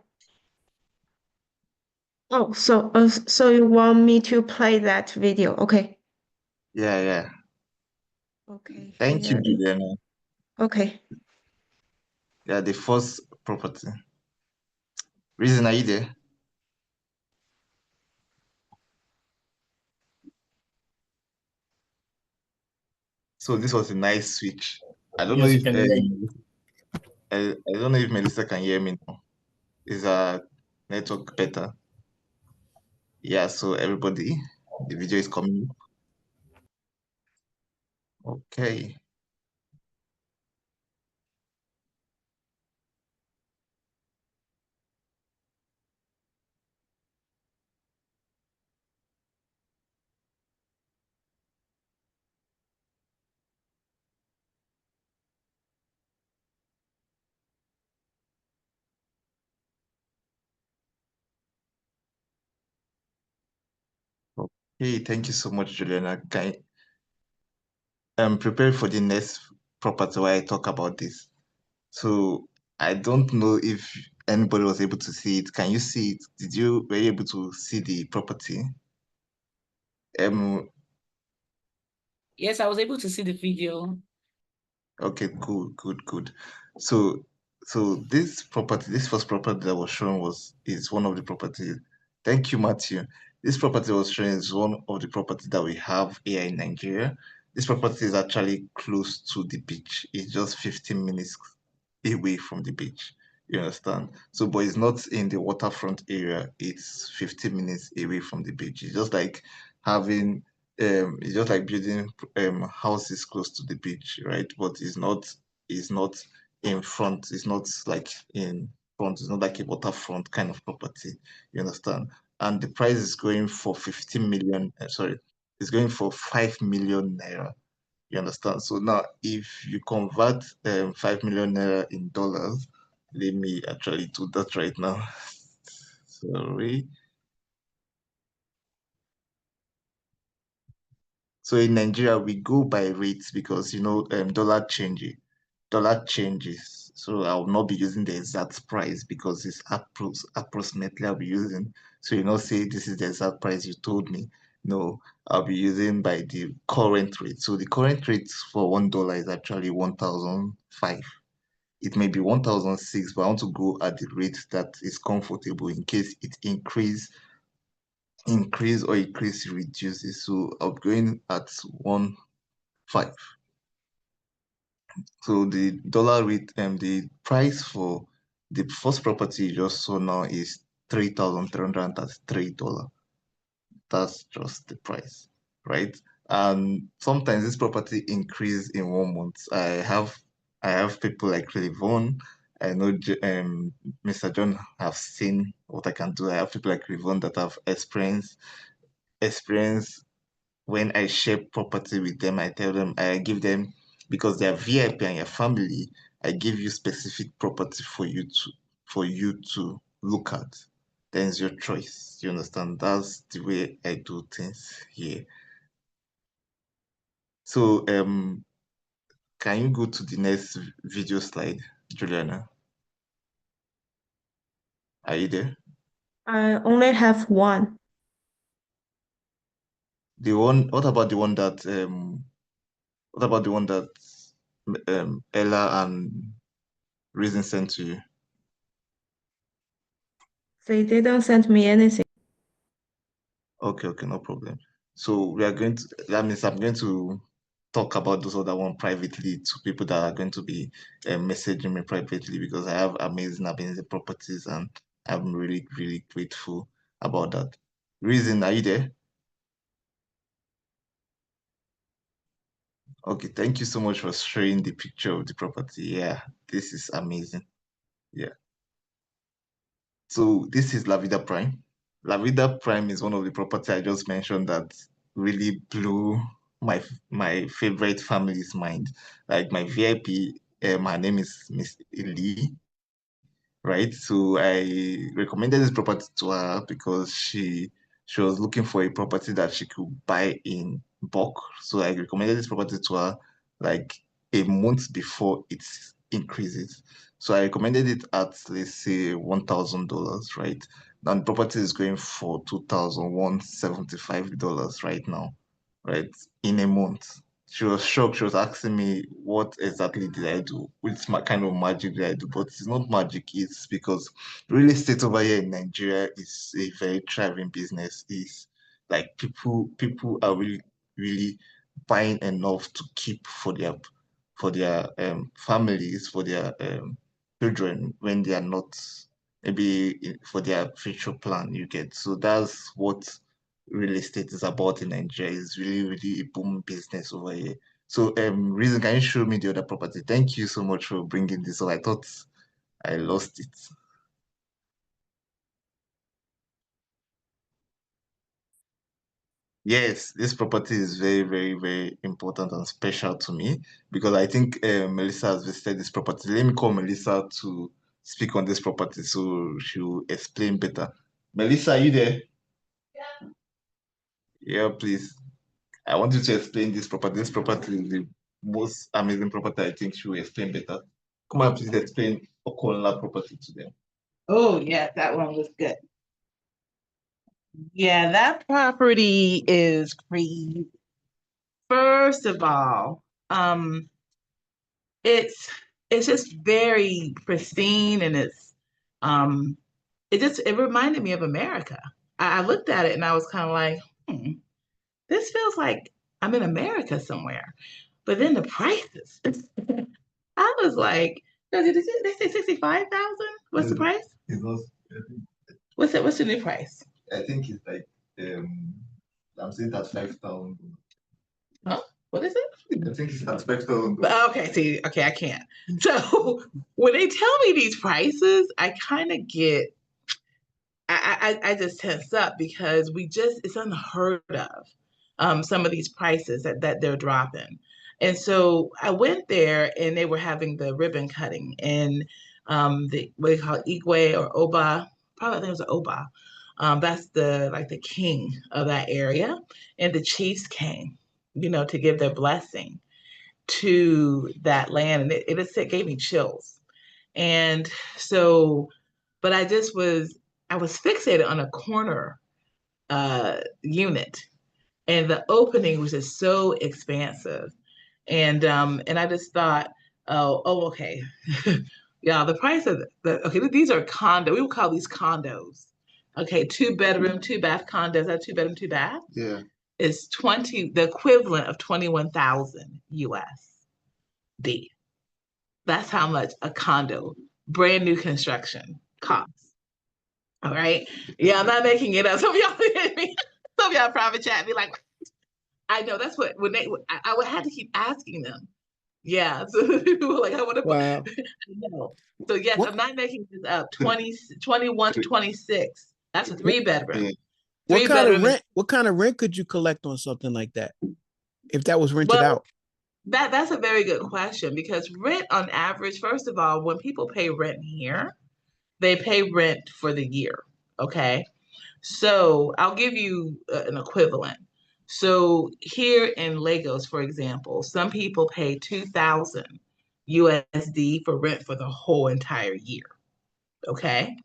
Oh, so you want me to play that video? Okay. Yeah. Okay. Thank you, Juliana. Okay. Yeah, the first property. Reason, are you there? So this was a nice switch. I don't know Yes, if I can hear you. I don't know if Melissa can hear me now. Is our network better? Yeah, so everybody, the video is coming. Okay. Okay, thank you so much, Juliana. I'm prepared for the next property where I talk about this. So I don't know if anybody was able to see it. Can you see it? Were you able to see the property? Yes, I was able to see the video. Okay, good. So this property, this first property that was shown is one of the properties. Thank you, Matthew. This property was shown is one of the properties that we have here in Nigeria. This property is actually close to the beach. It's just 15 minutes away from the beach. You understand? So, but it's not in the waterfront area. It's 15 minutes away from the beach. It's just like having it's just like building houses close to the beach, right? But it's not in front. It's not like in front. It's not like a waterfront kind of property. You understand? And the price is going for 15 million. Sorry, it's going for 5 million naira. You understand? So now, if you convert 5 million naira in dollars, let me actually do that right now. Sorry. So in Nigeria, we go by rates because dollar changes. So I will not be using the exact price because it's approximately I'll be using. So say this is the exact price you told me. No, I'll be using by the current rate. So the current rate for $1 is actually 1,005. It may be 1,006, but I want to go at the rate that is comfortable in case it increase or increase reduces. So I'm going at 1.5. So the dollar rate and the price for the first property you just saw now is $3,333. That's just the price, right? And sometimes this property increase in 1 month. I have people like Rivon. I know Mr. John have seen what I can do. I have people like Rivon that have experience when I share property with them. I tell them, I give them, because they are VIP and your family, I give you specific property for you to look at. Then it's your choice. You understand? That's the way I do things here. So can you go to the next video slide, Juliana? Are you there? I only have one. What about the one that Ella and Reason sent to you? They didn't send me anything. Okay, no problem. So that means I'm going to talk about those other one privately to people that are going to be messaging me privately, because I have amazing properties and I'm really, really grateful about that. Reason, are you there? Okay, thank you so much for sharing the picture of the property. Yeah, this is amazing. Yeah. So this is La Vida Prime. La Vida Prime is one of the property I just mentioned that really blew my favorite family's mind. Like my VIP, her name is Miss Lee, right? So I recommended this property to her because she was looking for a property that she could buy in bulk. So I recommended this property to her like a month before it increases. So I recommended it at, let's say, $1,000, right? Now the property is going for $2,175 right now, right? In a month. She was shocked. She was asking me, what exactly did I do? Which kind of magic did I do? But it's not magic. It's because real estate over here in Nigeria is a very thriving business. It's like people are really, really buying enough to keep for their families, for their children when they are not, maybe for their future plan, you get. So that's what real estate is about in Nigeria. It's really, really a boom business over here. So, Reason, can you show me the other property? Thank you so much for bringing this up. I thought I lost it. Yes, this property is very, very, very important and special to me because I think Melissa has visited this property. Let me call Melissa to speak on this property so she'll explain better. Melissa, are you there? Yeah, please. I want you to explain this property. This property is the most amazing property. I think she will explain better. Come on, please explain Okola property to them. Oh, yeah, that one was good. Yeah, that property is crazy. First of all, it's it's just very pristine, and it reminded me of America. I looked at it and I was kind of like, this feels like I'm in America somewhere. But then the prices, I was like, they say 65,000? What's the price? It's not, What's the new price? I think it's like I'm saying that 5,000. Huh? What is it? I think it's at 5,000. Okay, see, okay, I can't. So when they tell me these prices, I kind of get, I just tense up because it's unheard of. Some of these prices that they're dropping. And so I went there and they were having the ribbon cutting and what they call Igwe or Oba, probably I think it was an Oba. That's the king of that area. And the chiefs came, to give their blessing to that land. And it gave me chills. And so, but I was fixated on a corner unit, and the opening was just so expansive. And I just thought, okay. Yeah, the price of okay, these are we would call these condos. Okay, 2-bedroom, 2-bath condos. That 2-bedroom, 2-bath. Yeah. Is the equivalent of 21,000 USD. That's how much a condo, brand new construction, costs. All right. Yeah, I'm not making it up. Some of y'all private chat be like, I know that's what I would have to keep asking them. Yeah. So people were like, I want to Wow. know. So yes, I'm not making this up. 21 to 26. That's a 3-bedroom. What kind of rent could you collect on something like that? If that was rented out? That's a very good question, because rent on average, first of all, when people pay rent here, they pay rent for the year. Okay. So I'll give you an equivalent. So here in Lagos, for example, some people pay 2,000 USD for rent for the whole entire year. Okay.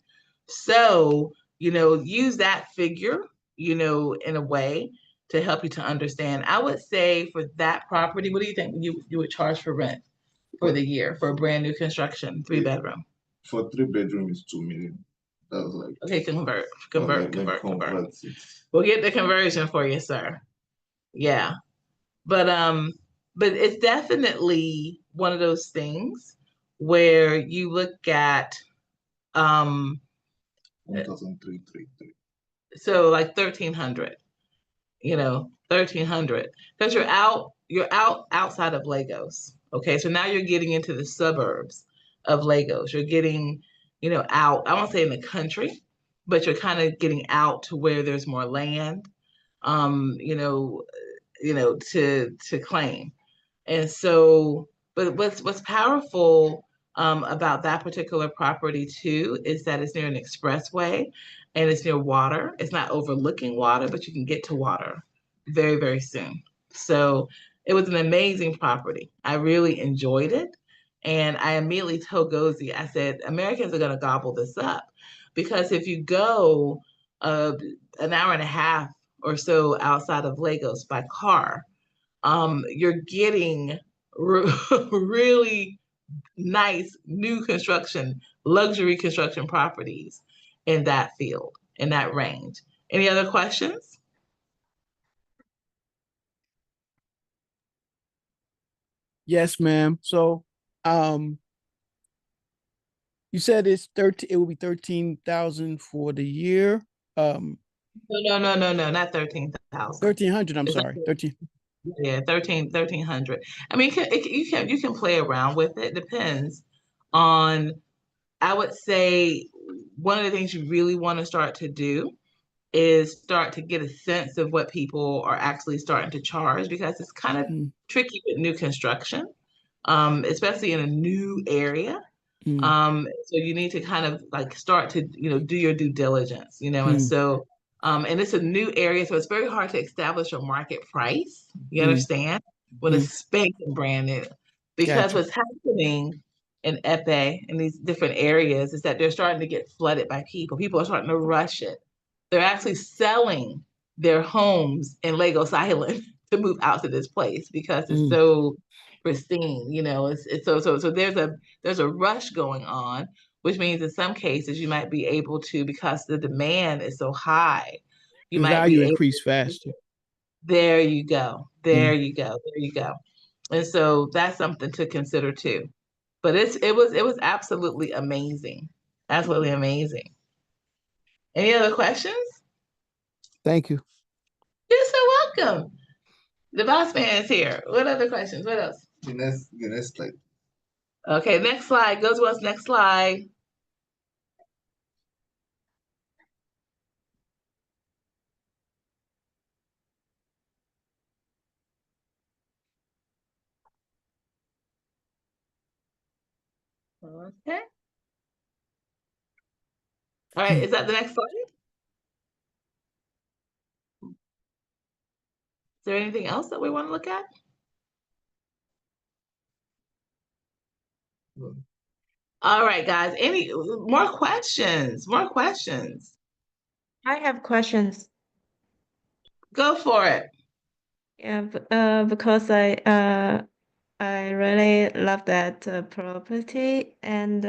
So, use that figure, in a way to help you to understand. I would say for that property, what do you think you would charge for rent for the year for a brand new construction 3-bedroom? For 3-bedroom is 2 million. That's like, okay, convert. It. We'll get the conversion for you, sir. Yeah. But it's definitely one of those things where you look at 1,333. So like 1,300, 1,300, because you're outside of Lagos. Okay, so now you're getting into the suburbs of Lagos. You're getting, out, I won't say in the country, but you're kind of getting out to where there's more land, to claim. And so, but what's powerful about that particular property too is that it's near an expressway and it's near water. It's not overlooking water, but you can get to water very, very soon. So it was an amazing property. I really enjoyed it. And I immediately told Gozi, I said, Americans are going to gobble this up, because if you go an hour and a half or so outside of Lagos by car, you're getting really nice new construction, luxury construction properties in that field, in that range. Any other questions? Yes, ma'am. So, you said it will be 13,000 for the year. No, not 13,000. 1,300. I'm sorry, 13. Yeah, 1,300. I mean, you can play around with it. Depends on. I would say one of the things you really want to start to do is start to get a sense of what people are actually starting to charge, because it's kind of tricky with new construction, especially in a new area. So you need to kind of like start to, do your due diligence, and so, and it's a new area, so it's very hard to establish a market price. You understand? When it's spanking brand new, because what's happening in Epe in these different areas is that they're starting to get flooded by people. People are starting to rush it. They're actually selling their homes in Lagos Island to move out to this place because it's so pristine. You know, it's so there's a rush going on, which means in some cases you might be able to, because the demand is so high, you The might be value able. increased faster. There you go. There you go. There you go. And so that's something to consider too. But it was absolutely amazing. Absolutely amazing. Any other questions? Thank you. You're so welcome. The boss man is here. What other questions? What else? The next slide. Okay, next slide. Go to us. Next slide. Okay. All right, is that the next slide? Is there anything else that we want to look at? All right, guys. Any more questions? More questions? I have questions. Go for it. Yeah, because I really love that property, and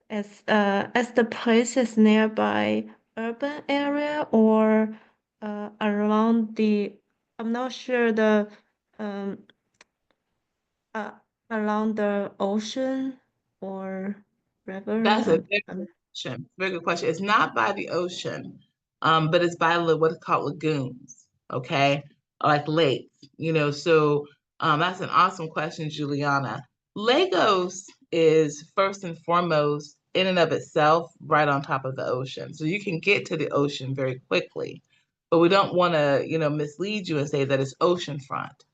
as the place is nearby urban area or around the, I'm not sure the um uh along the ocean or river. That's a very good question. Very good question. It's not by the ocean, but it's by what's called lagoons, okay, or like lakes. You know, so that's an awesome question, Juliana. Lagos is first and foremost, in and of itself, right on top of the ocean, so you can get to the ocean very quickly. But we don't want to, mislead you and say that it's oceanfront,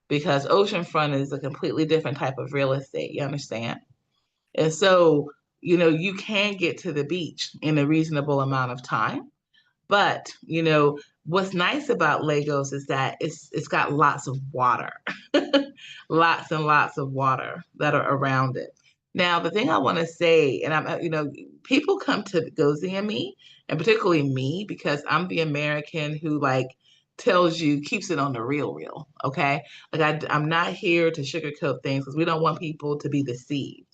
because oceanfront is a completely different type of real estate. You understand? And so, you can get to the beach in a reasonable amount of time. But, what's nice about Lagos is that it's got lots of water, lots and lots of water that are around it. Now, the thing I want to say, and people come to go see me, and particularly me, because I'm the American who tells you, keeps it on the real, okay? I'm not here to sugarcoat things, because we don't want people to be deceived.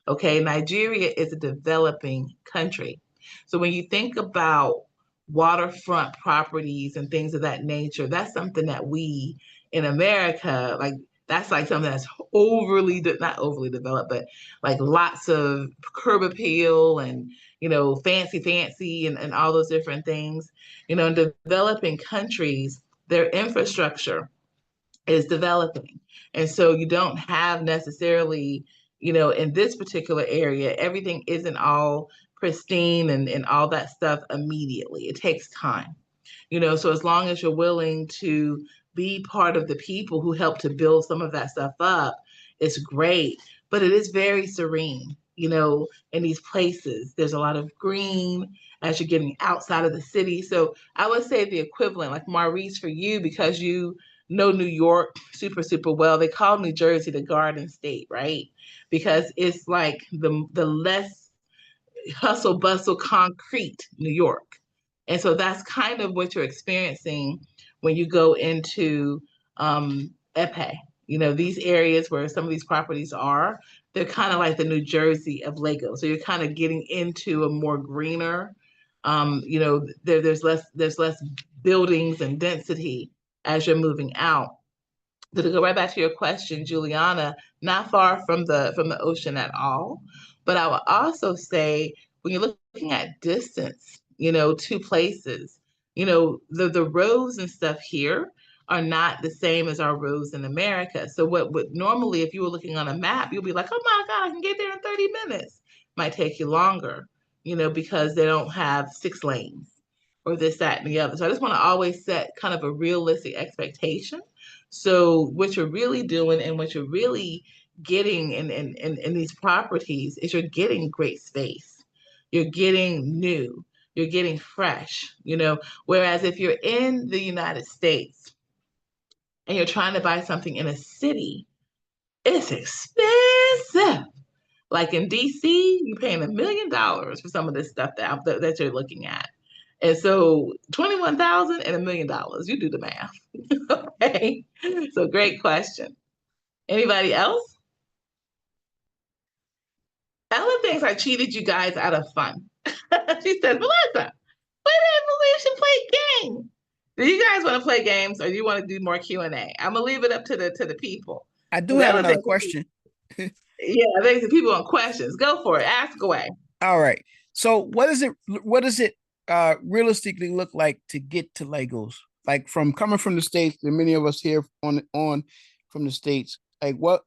Okay, Nigeria is a developing country. So when you think about waterfront properties and things of that nature, that's something that we in America, that's like something that's not overly developed, but like lots of curb appeal and, fancy and all those different things. In developing countries, their infrastructure is developing. And so you don't have necessarily, in this particular area, everything isn't all pristine and all that stuff immediately. It takes time. So as long as you're willing to be part of the people who help to build some of that stuff up, it's great. But it is very serene, in these places. There's a lot of green as you're getting outside of the city. So I would say the equivalent, like Maurice, for you, because you know New York super, super well, they call New Jersey the Garden State, right? Because it's like the less hustle bustle concrete New York. And so that's kind of what you're experiencing when you go into Epe. These areas where some of these properties are, they're kind of like the New Jersey of Lagos. So you're kind of getting into a more greener, there's less buildings and density as you're moving out. So to go right back to your question, Juliana, not far from the ocean at all. But I would also say when you're looking at distance, to places, the roads and stuff here are not the same as our roads in America. So what would normally, if you were looking on a map, you'll be like, oh my God, I can get there in 30 minutes. Might take you longer, because they don't have 6 lanes or this, that, and the other. So I just want to always set kind of a realistic expectation. So what you're really doing and what you're really getting in these properties is you're getting great space. You're getting new. You're getting fresh, whereas if you're in the United States and you're trying to buy something in a city, it's expensive. Like in DC, you're paying $1 million for some of this stuff that you're looking at. And so 21,000 and $1 million, you do the math. Okay. So great question. Anybody else? Ella thinks I cheated you guys out of fun. She says, Melissa, we should play games. Do you guys want to play games or do you want to do more Q&A? I'm gonna leave it up to the people. I do have another question. Yeah, I think the people want questions. Go for it. Ask away. All right. So what does it realistically look like to get to Lagos? Like from coming from the States, and many of us here on from the States, like what,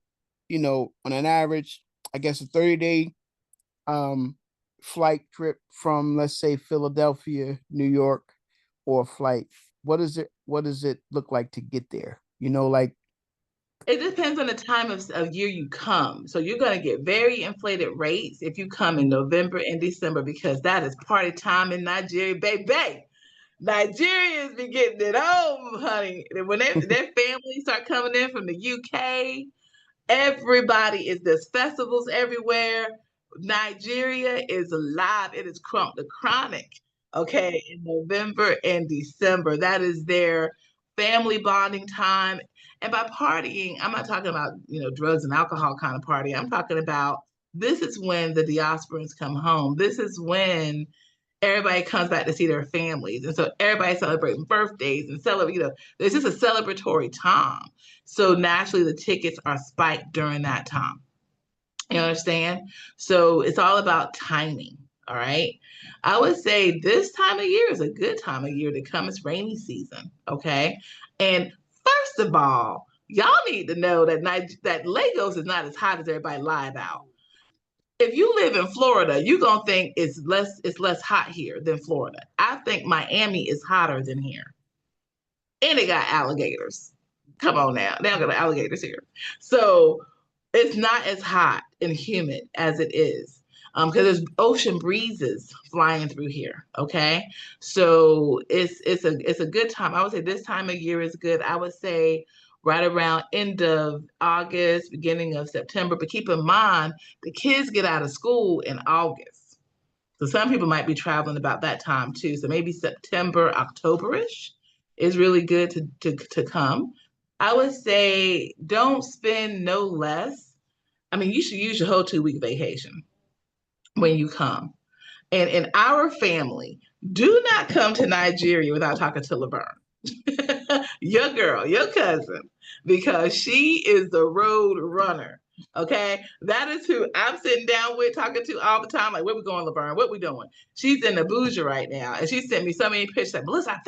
on an average, I guess a 30-day flight trip from, let's say, Philadelphia, New York, or a flight. What does it look like to get there? Like it depends on the time of year you come. So you're going to get very inflated rates if you come in November and December because that is party time in Nigeria, baby. Nigerians be getting it home, honey. When their families start coming in from the UK, everybody there's festivals everywhere. Nigeria is alive. It is the chronic, okay, in November and December. That is their family bonding time. And by partying, I'm not talking about, drugs and alcohol kind of party. I'm talking about this is when the diasporans come home. This is when everybody comes back to see their families. And so everybody's celebrating birthdays and there's just a celebratory time. So naturally the tickets are spiked during that time. You understand? So it's all about timing. All right. I would say this time of year is a good time of year to come. It's rainy season. Okay. And first of all, y'all need to know that Lagos is not as hot as everybody lie about. If you live in Florida, you're gonna think it's less hot here than Florida. I think Miami is hotter than here. And they got alligators. Come on now. They don't got alligators here. So it's not as hot and humid as it is. Because there's ocean breezes flying through here. Okay. So it's a good time. I would say this time of year is good. I would say right around end of August, beginning of September. But keep in mind, the kids get out of school in August. So some people might be traveling about that time too. So maybe September, October-ish is really good to come. I would say don't spend no less. I mean, you should use your whole 2-week vacation when you come. And in our family, do not come to Nigeria without talking to Laverne. Your girl, your cousin, because she is the road runner. Okay, that is who I'm sitting down with, talking to all the time. Like, where we going, Laverne? What we doing? She's in Abuja right now, and she sent me so many pictures. Like, Melissa,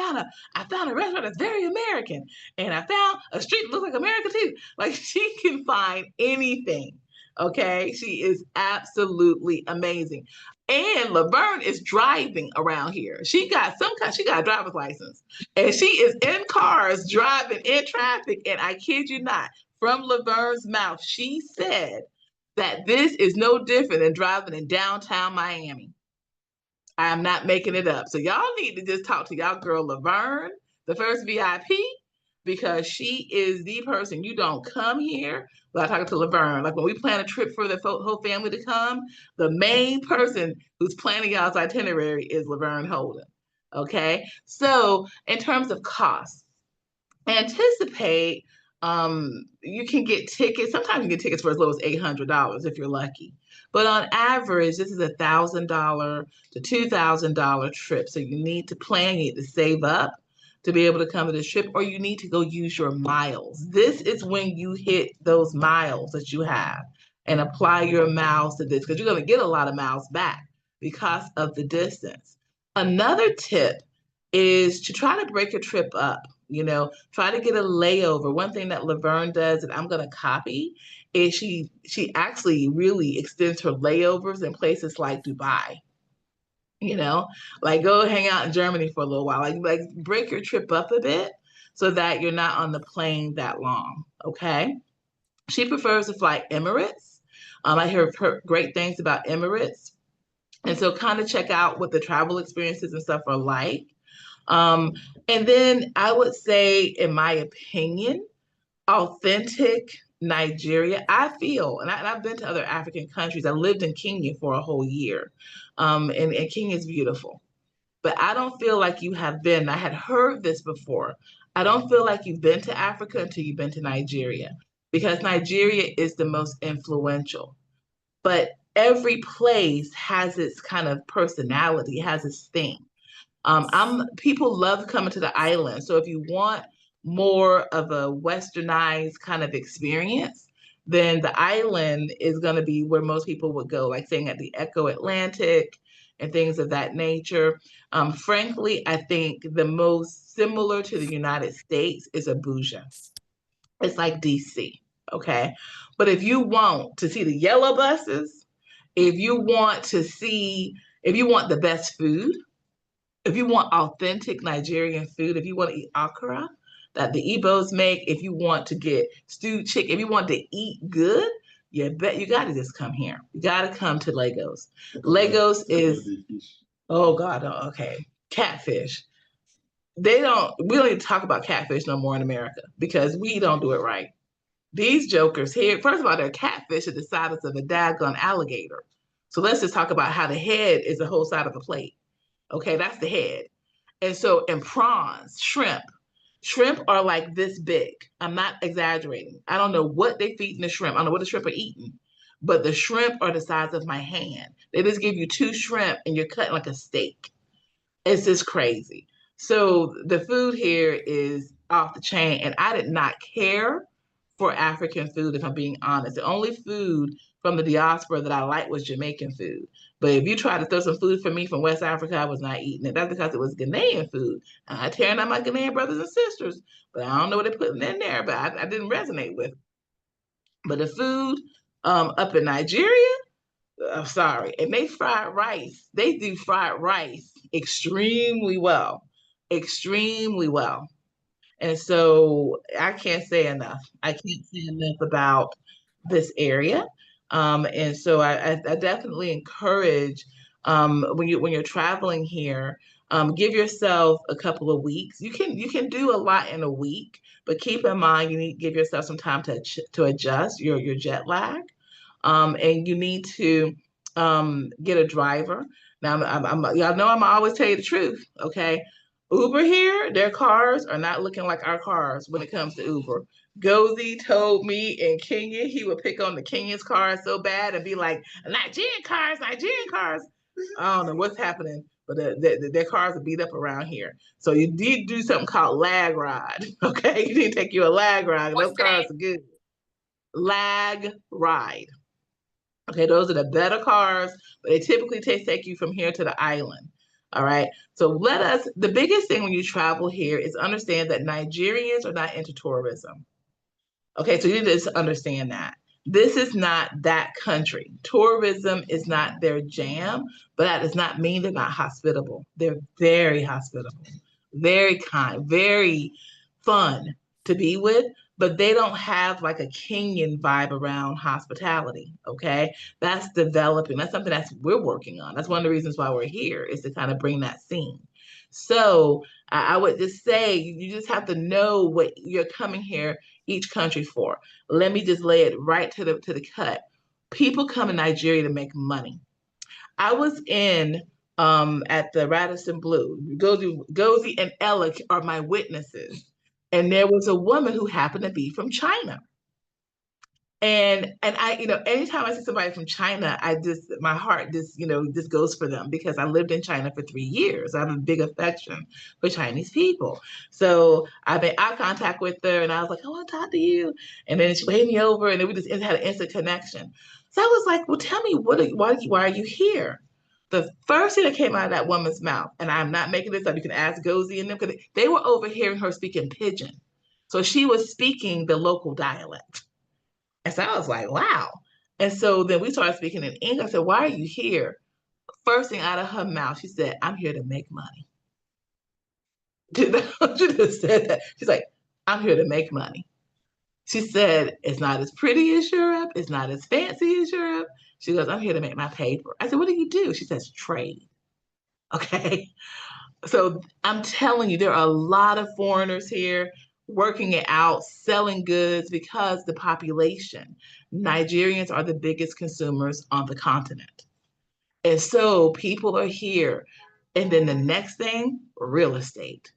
I found a restaurant that's very American, and I found a street that looks like America too. Like, she can find anything. Okay, she is absolutely amazing. And Laverne is driving around here. She got a driver's license. And she is in cars driving in traffic. And I kid you not, from Laverne's mouth, she said that this is no different than driving in downtown Miami. I am not making it up. So y'all need to just talk to y'all girl Laverne, the first VIP, because she is the person. You don't come here without talking to Laverne. Like when we plan a trip for the whole family to come, the main person who's planning y'all's itinerary is Laverne Holden. Okay, so in terms of costs, anticipate you can get tickets. Sometimes you get tickets for as low as $800 if you're lucky. But on average, this is $1,000 to $2,000 trip. So you need to plan, you need to save up to be able to come to this trip, or you need to go use your miles. This is when you hit those miles that you have and apply your miles to this, because you're going to get a lot of miles back because of the distance. Another tip is to try to break your trip up. Try to get a layover. One thing that Laverne does that I'm going to copy is she actually really extends her layovers in places like Dubai. Like go hang out in Germany for a little while. Like break your trip up a bit so that you're not on the plane that long. Okay. She prefers to fly Emirates. I hear great things about Emirates. And so kind of check out what the travel experiences and stuff are like. And then I would say, in my opinion, authentic Nigeria. I feel, and I've been to other African countries. I lived in Kenya for a whole year. And Kenya is beautiful. But I don't feel like you have been. I had heard this before. I don't feel like you've been to Africa until you've been to Nigeria. because Nigeria is the most influential. But every place has its kind of personality, has its thing. People love coming to the island. So if you want more of a westernized kind of experience, then the island is going to be where most people would go, like staying at the Echo Atlantic and things of that nature. Frankly, I think the most similar to the United States is Abuja. It's like DC, okay? But if you want to see the yellow buses, if you want the best food, if you want authentic Nigerian food, if you want to eat akara that the Igbos make, if you want to get stewed chicken, if you want to eat good, you got to just come here. You got to come to Lagos. Lagos is, oh God, okay, catfish. We don't even talk about catfish no more in America because we don't do it right. These jokers here, first of all, they're catfish at the size of a daggone alligator. So let's just talk about how the head is the whole side of a plate. Okay, that's the head. And prawns, shrimp are like this big. I'm not exaggerating. I don't know what they feed in the shrimp. I don't know what the shrimp are eating, but the shrimp are the size of my hand. They just give you 2 shrimp and you're cutting like a steak. It's just crazy. So the food here is off the chain, and I did not care for African food, if I'm being honest. The only food from the diaspora that I liked was Jamaican food. But if you try to throw some food for me from West Africa, I was not eating it. That's because it was Ghanaian food. I'm not tearing out my Ghanaian brothers and sisters, but I don't know what they're putting in there, but I didn't resonate with it. But the food up in Nigeria, I'm sorry, and they fried rice. They do fried rice extremely well, extremely well. And so I can't say enough. I can't say enough about this area. And so I definitely encourage when you're traveling here, give yourself a couple of weeks. You can do a lot in a week, but keep in mind you need to give yourself some time to adjust your jet lag. And you need to get a driver. Now, y'all know I'm always tell you the truth, okay? Uber here, their cars are not looking like our cars when it comes to Uber. Gozi told me in Kenya, he would pick on the Kenyan's cars so bad and be like, Nigerian cars. I don't know what's happening, but their cars are beat up around here. So you need to do something called lag ride, okay? You need to take you a lag ride. Those cars are good. Lag ride. Okay, those are the better cars, but they typically take you from here to the island. All right. So the biggest thing when you travel here is understand that Nigerians are not into tourism. Okay, so you need to understand that. This is not that country. Tourism is not their jam, but that does not mean they're not hospitable. They're very hospitable, very kind, very fun to be with, but they don't have like a Kenyan vibe around hospitality, okay? That's developing. That's something we're working on. That's one of the reasons why we're here, is to kind of bring that scene. So I would just say you just have to know what you're coming here each country for. Let me just lay it right to the cut. People come in Nigeria to make money. I was in at the Radisson Blu. Gozi and Ella are my witnesses. And there was a woman who happened to be from China. And I, anytime I see somebody from China, my heart just goes for them, because I lived in China for 3 years. I have a big affection for Chinese people. So I made eye contact with her and I was like, I want to talk to you. And then she waved me over and then we just had an instant connection. So I was like, well, tell me, why are you here? The first thing that came out of that woman's mouth, and I'm not making this up, you can ask Gozi and them, because they were overhearing her speaking pidgin. So she was speaking the local dialect. And so I was like, wow. And so then we started speaking in English. I said, why are you here? First thing out of her mouth, she said, I'm here to make money. She just said that. She's like, I'm here to make money. She said, it's not as pretty as Europe. It's not as fancy as Europe. She goes, I'm here to make my paper. I said, what do you do? She says, trade. Okay. So I'm telling you, there are a lot of foreigners here working it out, selling goods, because the population, Nigerians are the biggest consumers on the continent. And so people are here. And then the next thing, real estate.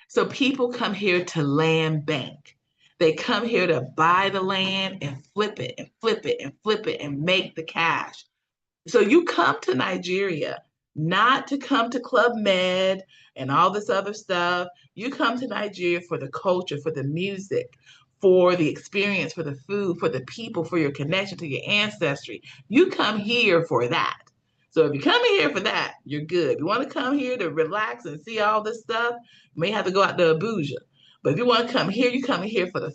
So people come here to land bank. They come here to buy the land and flip it and flip it and flip it and make the cash. So you come to Nigeria not to come to Club Med and all this other stuff. You come to Nigeria for the culture, for the music, for the experience, for the food, for the people, for your connection to your ancestry. You come here for that. So if you're coming here for that, you're good. If you want to come here to relax and see all this stuff, you may have to go out to Abuja. But if you want to come here, you coming here for the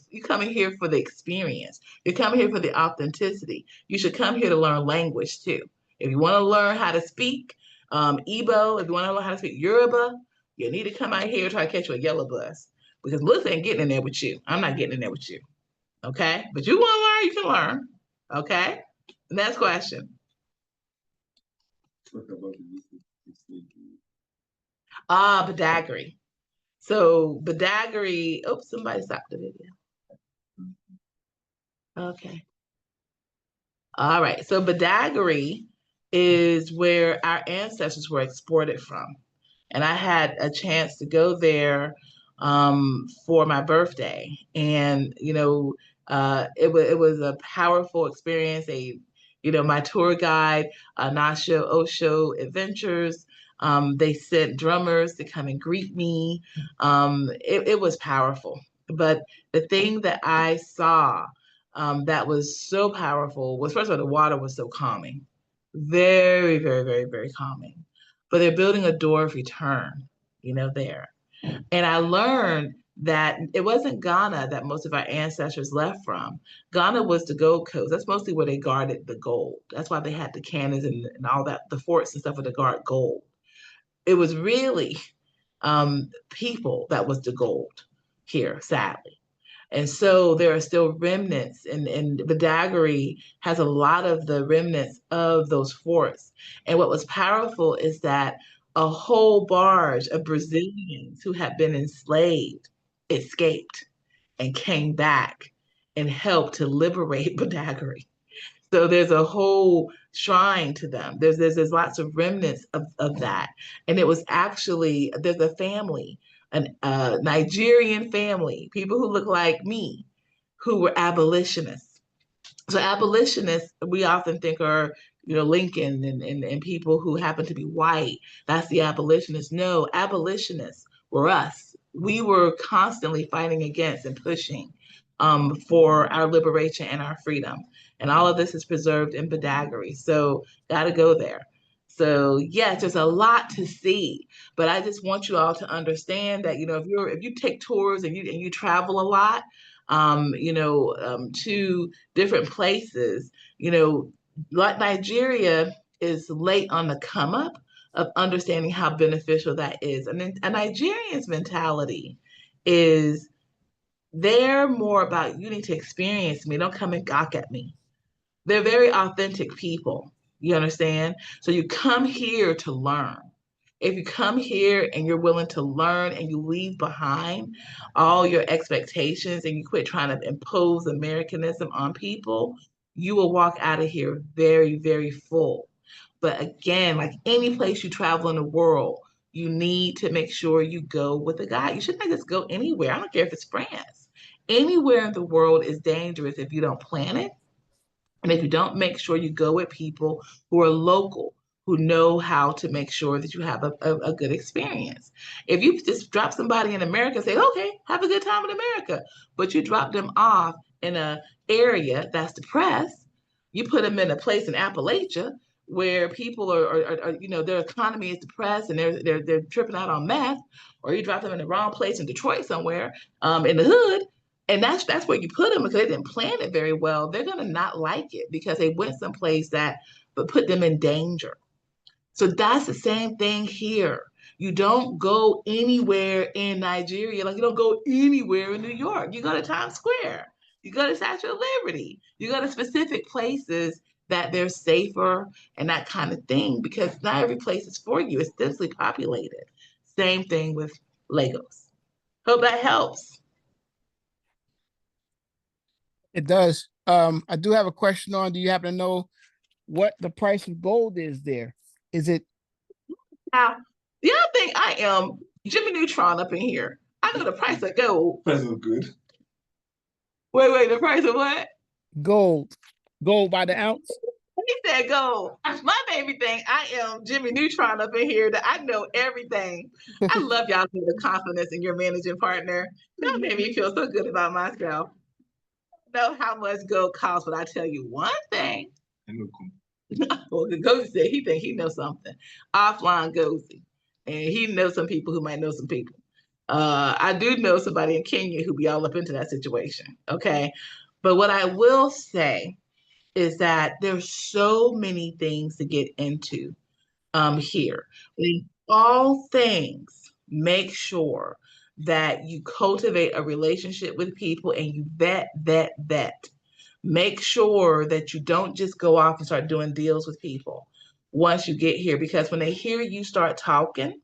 experience. You're coming here for the authenticity. You should come here to learn language too. If you want to learn how to speak Igbo, if you want to learn how to speak Yoruba, you need to come out here and try to catch you a yellow bus. Because Melissa ain't getting in there with you. I'm not getting in there with you. Okay? But you want to learn, you can learn. Okay? Next question. Badagry. So Badagry, oops, somebody stopped the video. Okay. All right. So Badagry is where our ancestors were exported from. And I had a chance to go there for my birthday. And, it was a powerful experience. My tour guide, Nasha Osho Adventures, they sent drummers to come and greet me. It was powerful. But the thing that I saw that was so powerful was, first of all, the water was so calming. Very, very, very, very calming. But they're building a door of return, there. And I learned that it wasn't Ghana that most of our ancestors left from. Ghana was the Gold Coast. That's mostly where they guarded the gold. That's why they had the cannons and all that, the forts and stuff where they guard gold. It was really people that was the gold here, sadly. And so there are still remnants, and Badagry has a lot of the remnants of those forts. And what was powerful is that a whole barge of Brazilians who had been enslaved escaped and came back and helped to liberate Badagry. So there's a whole shrine to them. There's lots of remnants of that. And it was actually, there's a family, a Nigerian family, people who look like me, who were abolitionists. So abolitionists, we often think are, Lincoln and people who happen to be white. That's the abolitionists. No, abolitionists were us. We were constantly fighting against and pushing for our liberation and our freedom. And all of this is preserved in Badagry. So got to go there. So yes, there's a lot to see, but I just want you all to understand that, if you take tours and you travel a lot, to different places, like Nigeria is late on the come up of understanding how beneficial that is. And then a Nigerian's mentality is they're more about, you need to experience me. Don't come and gawk at me. They're very authentic people. You understand? So you come here to learn. If you come here and you're willing to learn and you leave behind all your expectations and you quit trying to impose Americanism on people, you will walk out of here very, very full. But again, like any place you travel in the world, you need to make sure you go with a guide. You shouldn't just go anywhere. I don't care if it's France. Anywhere in the world is dangerous if you don't plan it. And if you don't make sure you go with people who are local, who know how to make sure that you have a good experience. If you just drop somebody in America and say, okay, have a good time in America, but you drop them off in an area that's depressed, you put them in a place in Appalachia where people are their economy is depressed and they're tripping out on meth, or you drop them in the wrong place in Detroit somewhere in the hood, and that's where you put them because they didn't plan it very well, they're going to not like it because they went someplace that but put them in danger. So that's the same thing here. You don't go anywhere in Nigeria like you don't go anywhere in New York. You go to Times Square. You go to Statue of Liberty. You go to specific places that they're safer and that kind of thing because not every place is for you. It's densely populated. Same thing with Lagos. Hope that helps. It does. I do have a question on, do you happen to know what the price of gold is there? Is it? Now, the other thing, I am Jimmy Neutron up in here. I know the price of gold. Price of good. Wait, the price of what? Gold. Gold by the ounce. He said gold. My baby thing, I am Jimmy Neutron up in here that I know everything. I love y'all for the confidence in your managing partner. That made me feel so good about myself. Know how much gold costs, but I tell you one thing. Well, Gozy said he think he knows something. Offline Gozy. And he knows some people who might know some people. I do know somebody in Kenya who be all up into that situation. Okay. But what I will say is that there's so many things to get into here. In all things, make sure that you cultivate a relationship with people and you vet. Make sure that you don't just go off and start doing deals with people once you get here, because when they hear you start talking,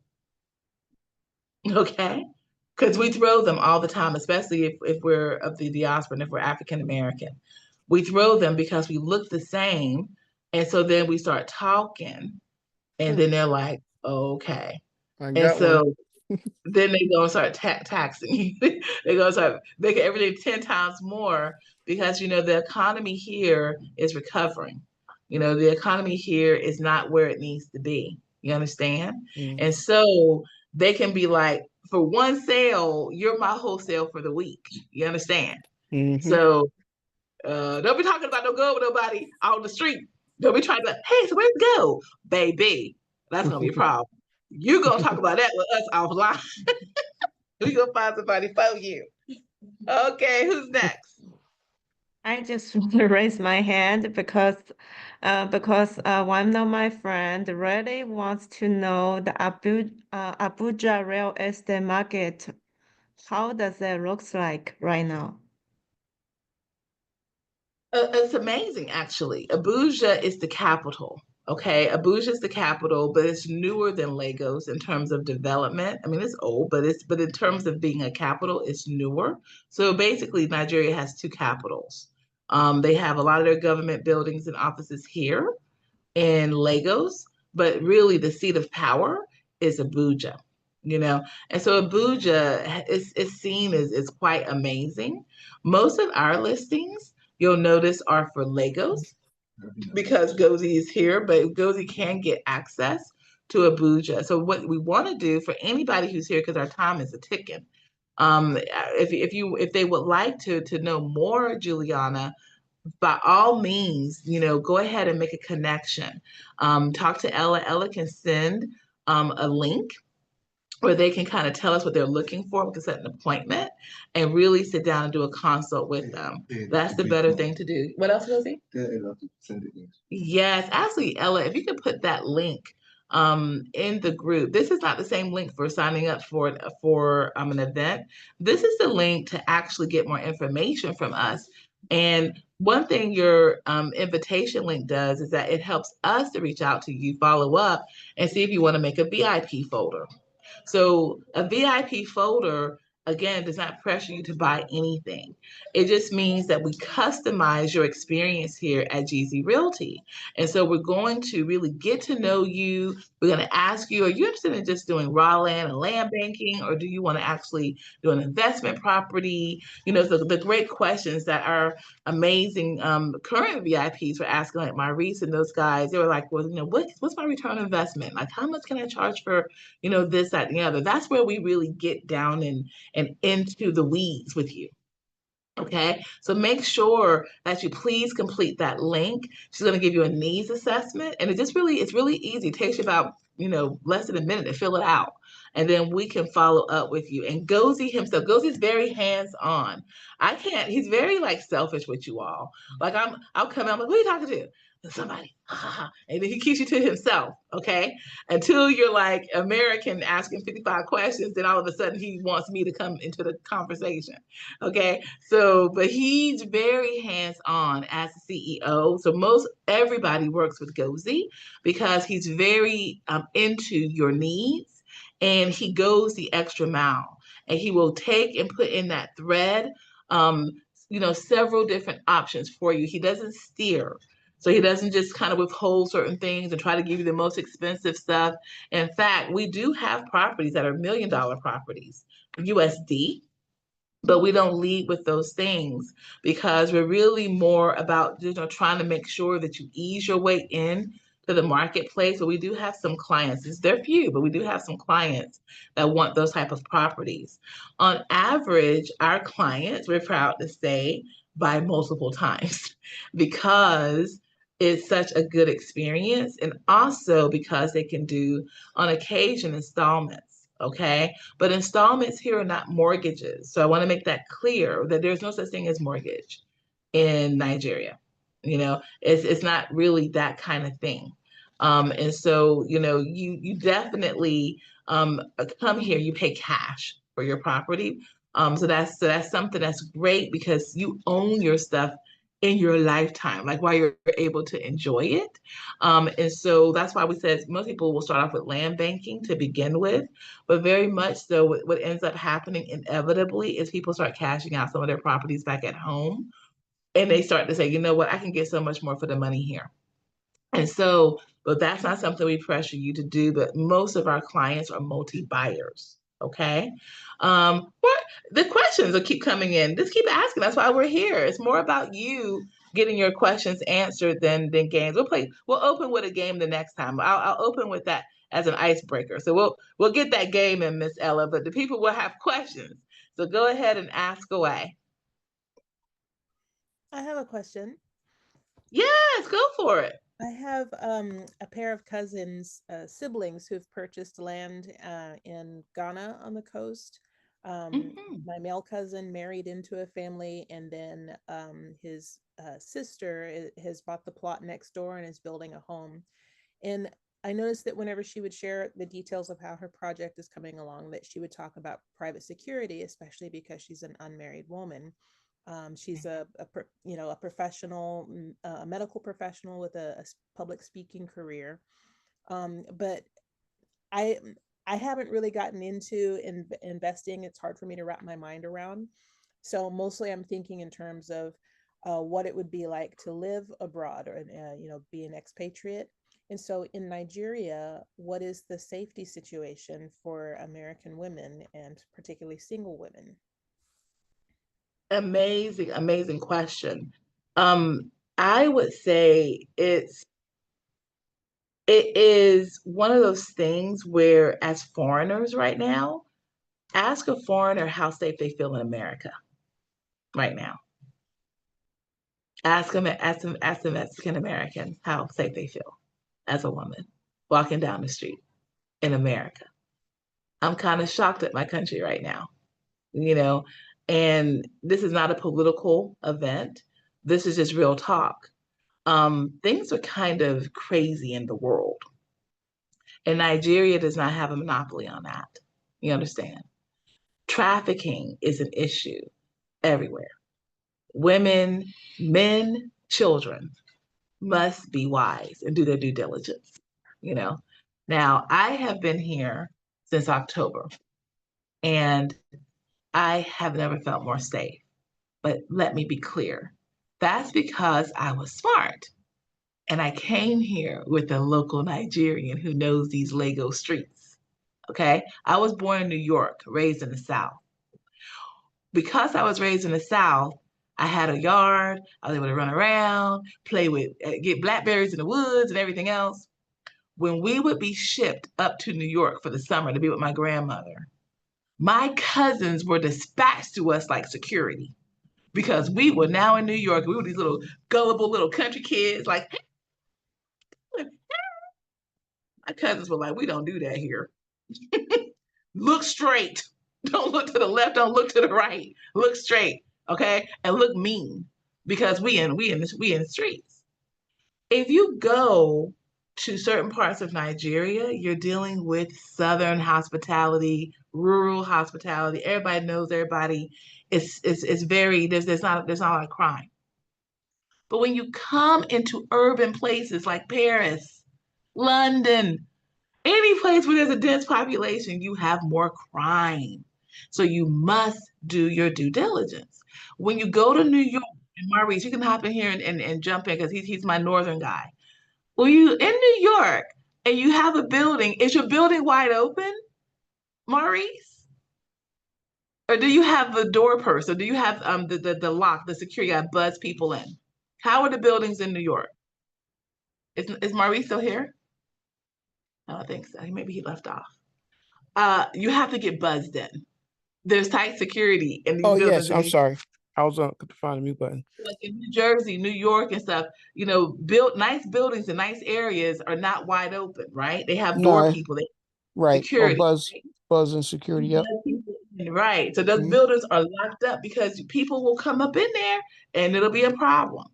okay, because we throw them all the time, especially if we're of the diaspora and if we're African American. We throw them because we look the same. And so then we start talking, and then they're like, okay. I And got one. so then they go and start taxing you. They go and start making everything 10 times more because, the economy here is recovering. The economy here is not where it needs to be. You understand? And so they can be like, for one sale, you're my wholesale for the week. You understand? So don't be talking about no go with nobody on the street. Don't be trying to, hey, so where's go? Baby, that's going to be a problem. You're going to talk about that with us offline. We're going to find somebody for you. Okay, who's next? I just want to raise my hand because one of my friends really wants to know the Abuja real estate market. How does it looks like right now? It's amazing, actually. Abuja is the capital. Okay, Abuja is the capital, but it's newer than Lagos in terms of development. I mean, it's old, but in terms of being a capital, it's newer. So basically, Nigeria has two capitals. They have a lot of their government buildings and offices here in Lagos, but really the seat of power is Abuja. And so Abuja is seen as quite amazing. Most of our listings, you'll notice, are for Lagos because Gozi is here, but Gozi can get access to Abuja. So what we want to do for anybody who's here, because our time is a ticking, if they would like to know more, Juliana, by all means, go ahead and make a connection. Talk to Ella. Ella can send a link where they can kind of tell us what they're looking for. We can set an appointment and really sit down and do a consult with them. That's the better thing to do. What else, Rosie? Yes, actually, Ella, if you could put that link in the group. This is not the same link for signing up for an event. This is the link to actually get more information from us. And one thing your invitation link does is that it helps us to reach out to you, follow up, and see if you want to make a VIP folder. So a VIP folder, again, does not pressure you to buy anything. It just means that we customize your experience here at GZ Realty. And so we're going to really get to know you. We're going to ask you, are you interested in just doing raw land and land banking, or do you want to actually do an investment property? So the great questions that our amazing current VIPs were asking, like Maurice and those guys, they were like, well, what's my return on investment? Like, how much can I charge for, this, that, and the other? That's where we really get down and into the weeds with you. Okay, so make sure that you please complete that link. She's going to give you a needs assessment, and it's really easy. It takes you about less than a minute to fill it out, and then we can follow up with you. And Gozi himself, Gozi's very hands-on. He's very like selfish with you all. Like I'll come out, I'm like, who are you talking to? Somebody. And then he keeps you to himself, okay? Until you're like American asking 55 questions, then all of a sudden he wants me to come into the conversation, okay? So, but he's very hands-on as the CEO. So everybody works with Gozi because he's very into your needs, and he goes the extra mile, and he will take and put in that thread, several different options for you. He doesn't steer. So he doesn't just kind of withhold certain things and try to give you the most expensive stuff. In fact, we do have properties that are $1 million properties, USD. but we don't lead with those things because we're really more about trying to make sure that you ease your way in to the marketplace. But we do have some clients, they're few, but we do have some clients that want those type of properties. On average, our clients, we're proud to say, buy multiple times because it's such a good experience, and also because they can do on occasion installments. Okay, but installments here are not mortgages. So I want to make that clear that there's no such thing as mortgage in Nigeria. It's not really that kind of thing. And so, you definitely come here, you pay cash for your property. So that's something that's great because you own your stuff in your lifetime, like while you're able to enjoy it. And so that's why we said most people will start off with land banking to begin with, but very much so what ends up happening inevitably is people start cashing out some of their properties back at home, and they start to say, you know what, I can get so much more for the money here. And so, but that's not something we pressure you to do, but most of our clients are multi-buyers. Okay. But the questions will keep coming in. Just keep asking. That's why we're here. It's more about you getting your questions answered than games. We'll open with a game the next time. I'll open with that as an icebreaker. So we'll get that game in, Miss Ella, but the people will have questions. So go ahead and ask away. I have a question. Yes, go for it. I have a pair of cousins, siblings who've purchased land in Ghana on the coast. My male cousin married into a family, and then his sister has bought the plot next door and is building a home. And I noticed that whenever she would share the details of how her project is coming along, that she would talk about private security, especially because she's an unmarried woman. She's a professional, a medical professional with a public speaking career. But I haven't really gotten into investing. It's hard for me to wrap my mind around. So mostly I'm thinking in terms of what it would be like to live abroad or be an expatriate. And so in Nigeria, what is the safety situation for American women and particularly single women? Amazing, amazing question. I would say it is one of those things where, as foreigners right now, ask a foreigner how safe they feel in America right now. Ask them, Mexican American how safe they feel as a woman walking down the street in America. I'm kind of shocked at my country right now, and this is not a political event. This is just real talk. Things are kind of crazy in the world. And Nigeria does not have a monopoly on that. You understand? Trafficking is an issue everywhere. Women, men, children must be wise and do their due diligence. Now, I have been here since October, and I have never felt more safe. But let me be clear, that's because I was smart. And I came here with a local Nigerian who knows these Lagos streets. Okay. I was born in New York, raised in the South. Because I was raised in the South, I had a yard. I was able to run around, play with, get blackberries in the woods and everything else. When we would be shipped up to New York for the summer to be with my grandmother, my cousins were dispatched to us like security because we were now in New York. We were these little gullible little country kids, like, my cousins were like, we don't do that here. Look straight. Don't look to the left. Don't look to the right. Look straight. Okay. And look mean because we in the streets. If you go to certain parts of Nigeria, you're dealing with Southern hospitality, rural hospitality. Everybody knows everybody. It's very, there's not a lot of crime. But when you come into urban places like Paris, London, any place where there's a dense population, you have more crime. So you must do your due diligence. When you go to New York, and Maurice, you can hop in here and jump in because he's my northern guy. When you in New York and you have a building, is your building wide open, Maurice? Or do you have the door purse? Or do you have the lock, the security that buzz people in? How are the buildings in New York? Is Maurice still here? I don't think so. Maybe he left off. You have to get buzzed in. There's tight security in these Oh buildings. yes, I'm sorry. I was on to find a mute button. Like in New Jersey, New York, and stuff. You know, built nice buildings and nice areas are not wide open, right? They have door No, people, they right. Or security. buzz and security. Yep. Right. So those buildings are locked up because people will come up in there and it'll be a problem.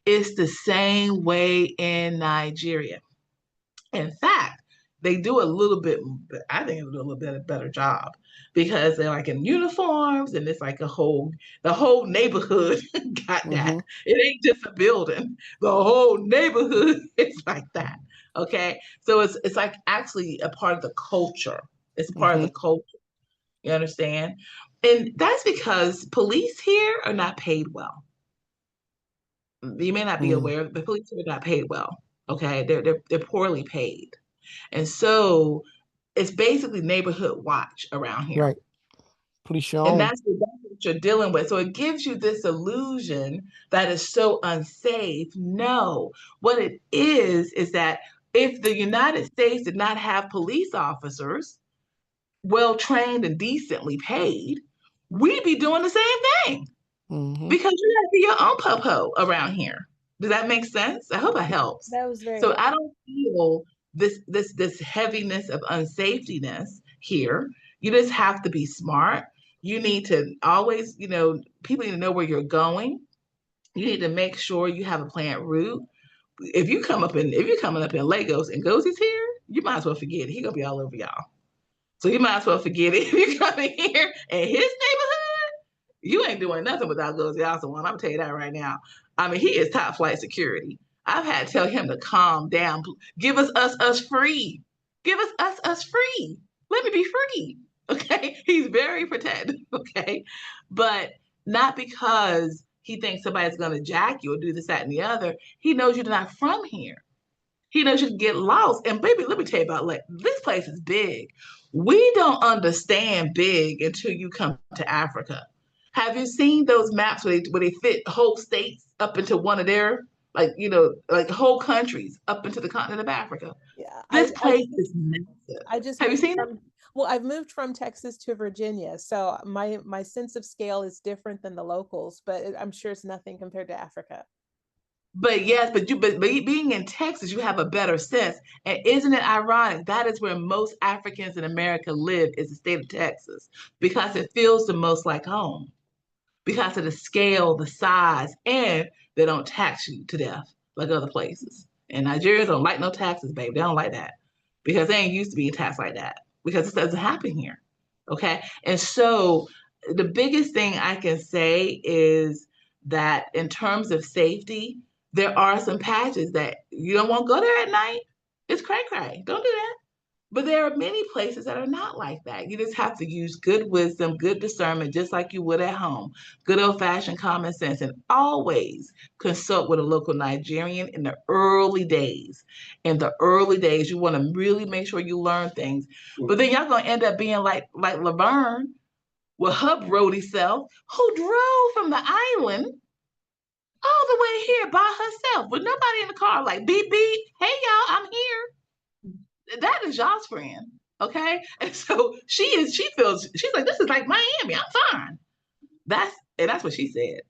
It's the same way in Nigeria. In fact, they do a little bit, I think they do a little bit better job because they're like in uniforms and it's like the whole neighborhood got that. It ain't just a building. The whole neighborhood is like that. Okay. So it's like actually a part of the culture. It's part of the culture. You understand? And that's because police here are not paid well. You may not be aware, but police are not paid well. Okay, they're poorly paid, and so it's basically neighborhood watch around here. Right. Police your And own. that's what you're dealing with. So it gives you this illusion that is so unsafe. No, what it is that if the United States did not have police officers well trained and decently paid, we'd be doing the same thing. Because you have to be your own po-po around here. Does that make sense? I hope that helps. That was very So I don't feel this heaviness of unsafetyness here. You just have to be smart. You need to always, people need to know where you're going. You need to make sure you have a planned route. If you're coming up in Lagos and Gosie's here, you might as well forget it. He's gonna be all over y'all. So you might as well forget it. If you're coming here in his neighborhood, you ain't doing nothing without Gozie One. I'm gonna tell you that right now. I mean, he is top flight security. I've had to tell him to calm down. Give us free. Give us free. Let me be free. Okay. He's very protective. Okay. But not because he thinks somebody's gonna jack you or do this, that, and the other. He knows you're not from here. He knows you can get lost. And baby, let me tell you about this place is big. We don't understand big until you come to Africa. Have you seen those maps where they fit whole states up into one of their like whole countries up into the continent of Africa? Yeah. This place is massive. I just Have you seen it? Well, I've moved from Texas to Virginia, so my sense of scale is different than the locals, but I'm sure it's nothing compared to Africa. But yes, but being in Texas, you have a better sense. And isn't it ironic? That is where most Africans in America live, is the state of Texas, because it feels the most like home, because of the scale, the size, and they don't tax you to death like other places. And Nigerians don't like no taxes, baby. They don't like that because they ain't used to being taxed like that because it doesn't happen here. Okay. And so the biggest thing I can say is that in terms of safety, there are some patches that you don't want to go there at night. It's cray-cray. Don't do that. But there are many places that are not like that. You just have to use good wisdom, good discernment, just like you would at home. Good old-fashioned common sense, and always consult with a local Nigerian in the early days. In the early days, you want to really make sure you learn things. But then y'all gonna end up being like Laverne with her Brody self, who drove from the island all the way here by herself with nobody in the car, like beep beep, hey y'all, I'm here. That is y'all's friend, okay? And so she feels, she's like, this is like Miami, I'm fine. That's what she said.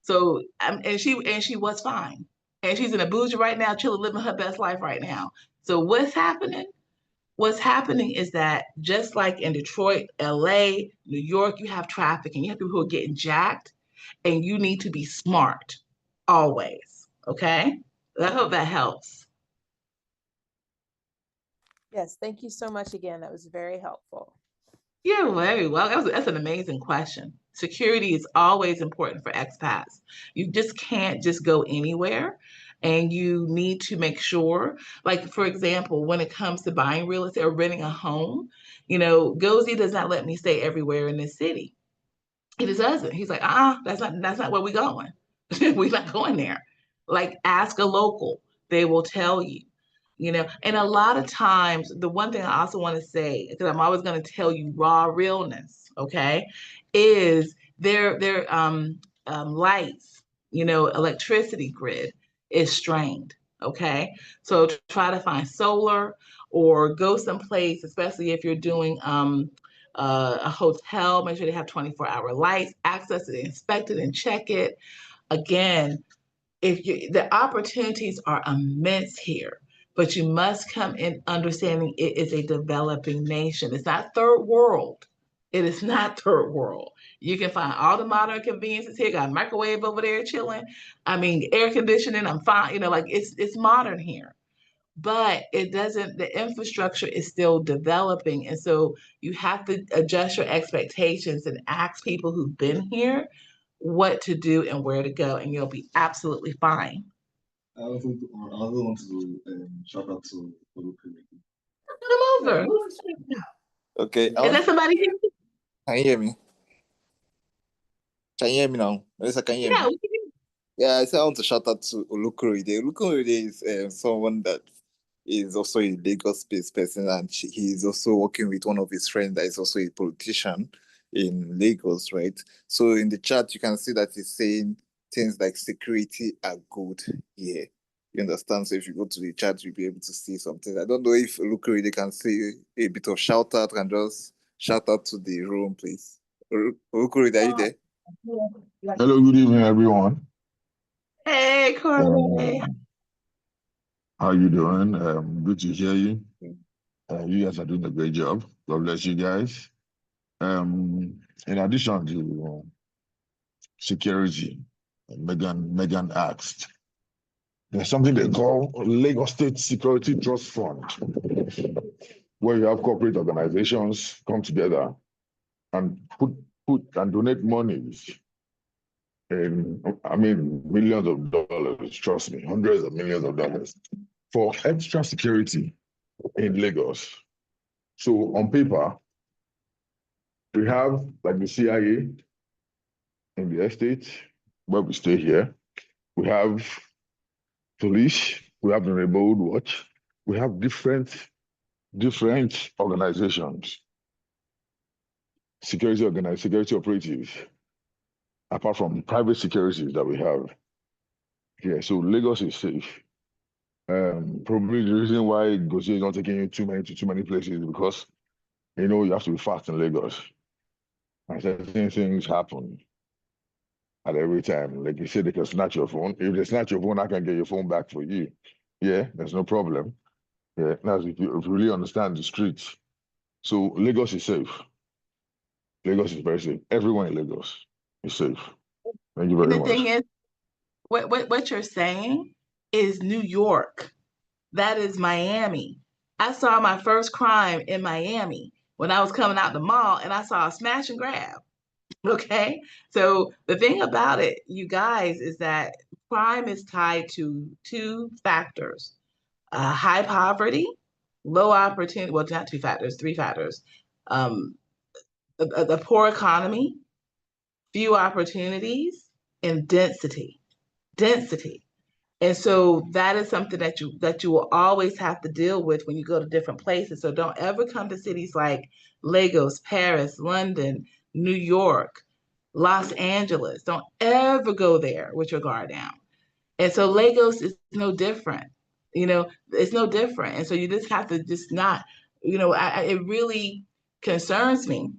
So and she was fine, and she's in Abuja right now, chilling, living her best life right now. So what's happening? What's happening is that just like in Detroit, LA, New York, you have traffic and you have people who are getting jacked, and you need to be smart always. Okay. I hope that helps. Yes, thank you so much again. That was very helpful. You're very well. That's an amazing question. Security is always important for expats. You just can't just go anywhere, and you need to make sure, like for example, when it comes to buying real estate or renting a home, Gozie does not let me stay everywhere in this city. He just doesn't. He's like, that's not where we're going. We're not going there. Like, ask a local. They will tell you. And a lot of times, the one thing I also want to say, because I'm always going to tell you raw realness, okay, is their lights, electricity grid is strained, okay? So try to find solar or go someplace, especially if you're doing a hotel, make sure they have 24-hour lights, access it, inspect it, and check it. Again, the opportunities are immense here, but you must come in understanding it is a developing nation. It's not third world. It is not third world. You can find all the modern conveniences here. Got a microwave over there chilling. I mean, air conditioning. I'm fine. Like it's modern here, but it doesn't. The infrastructure is still developing, and so you have to adjust your expectations and ask people who've been here what to do and where to go, and you'll be absolutely fine. I also want to shout out to Come over. Okay. Is that somebody here? Can you hear me? Can you hear me now? Melissa, can you hear me? Yeah, I said I want to shout out to Olukoride. Olukoride is someone that is also a Lagos-based person, and he is also working with one of his friends that is also a politician in Lagos, right? So in the chat, you can see that he's saying things like security are good here. You understand? So if you go to the chat, you'll be able to see something. I don't know if Olukoride can say a bit of shout out and just shout out to the room, please. Olukoride, are you there? Hello, good evening, everyone. Hey, Corey. How you doing? Good to hear you. You guys are doing a great job. God bless you guys. In addition to security, Megan asked, there's something they call Lagos State Security Trust Fund, where you have corporate organizations come together and put and donate monies. Millions of dollars, trust me, hundreds of millions of dollars for extra security in Lagos. So on paper, we have like the CIA in the estate where we stay here. We have police, we have the neighborhood watch, we have different organizations, security operatives, apart from private securities that we have. Yeah, so Lagos is safe. Probably the reason why Gosi is not taking you too many places is because you have to be fast in Lagos. And certain things happen at every time. Like you said, they can snatch your phone. If they snatch your phone, I can get your phone back for you. Yeah, there's no problem. Yeah, now if you really understand the streets. So Lagos is safe. Lagos is very safe. Everyone in Lagos is safe. Thank you very much. The thing is, what you're saying is New York. That is Miami. I saw my first crime in Miami when I was coming out the mall, and I saw a smash and grab. Okay. So the thing about it, you guys, is that crime is tied to two factors: high poverty, low opportunity. Well, not two factors, three factors. The poor economy, few opportunities, and density. Density. And so that is something that you will always have to deal with when you go to different places. So don't ever come to cities like Lagos, Paris, London, New York, Los Angeles. Don't ever go there with your guard down. And so Lagos is no different. It's no different. And so you just have to just not, it really concerns me,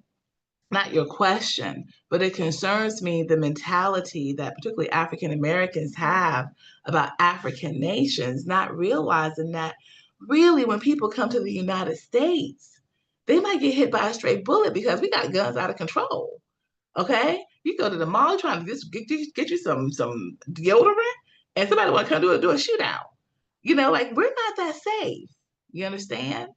not your question, but it concerns me the mentality that particularly African Americans have about African nations, not realizing that really when people come to the United States, they might get hit by a stray bullet because we got guns out of control. Okay? You go to the mall trying to just get you some deodorant, and somebody want to come do a shootout. Like we're not that safe. You understand?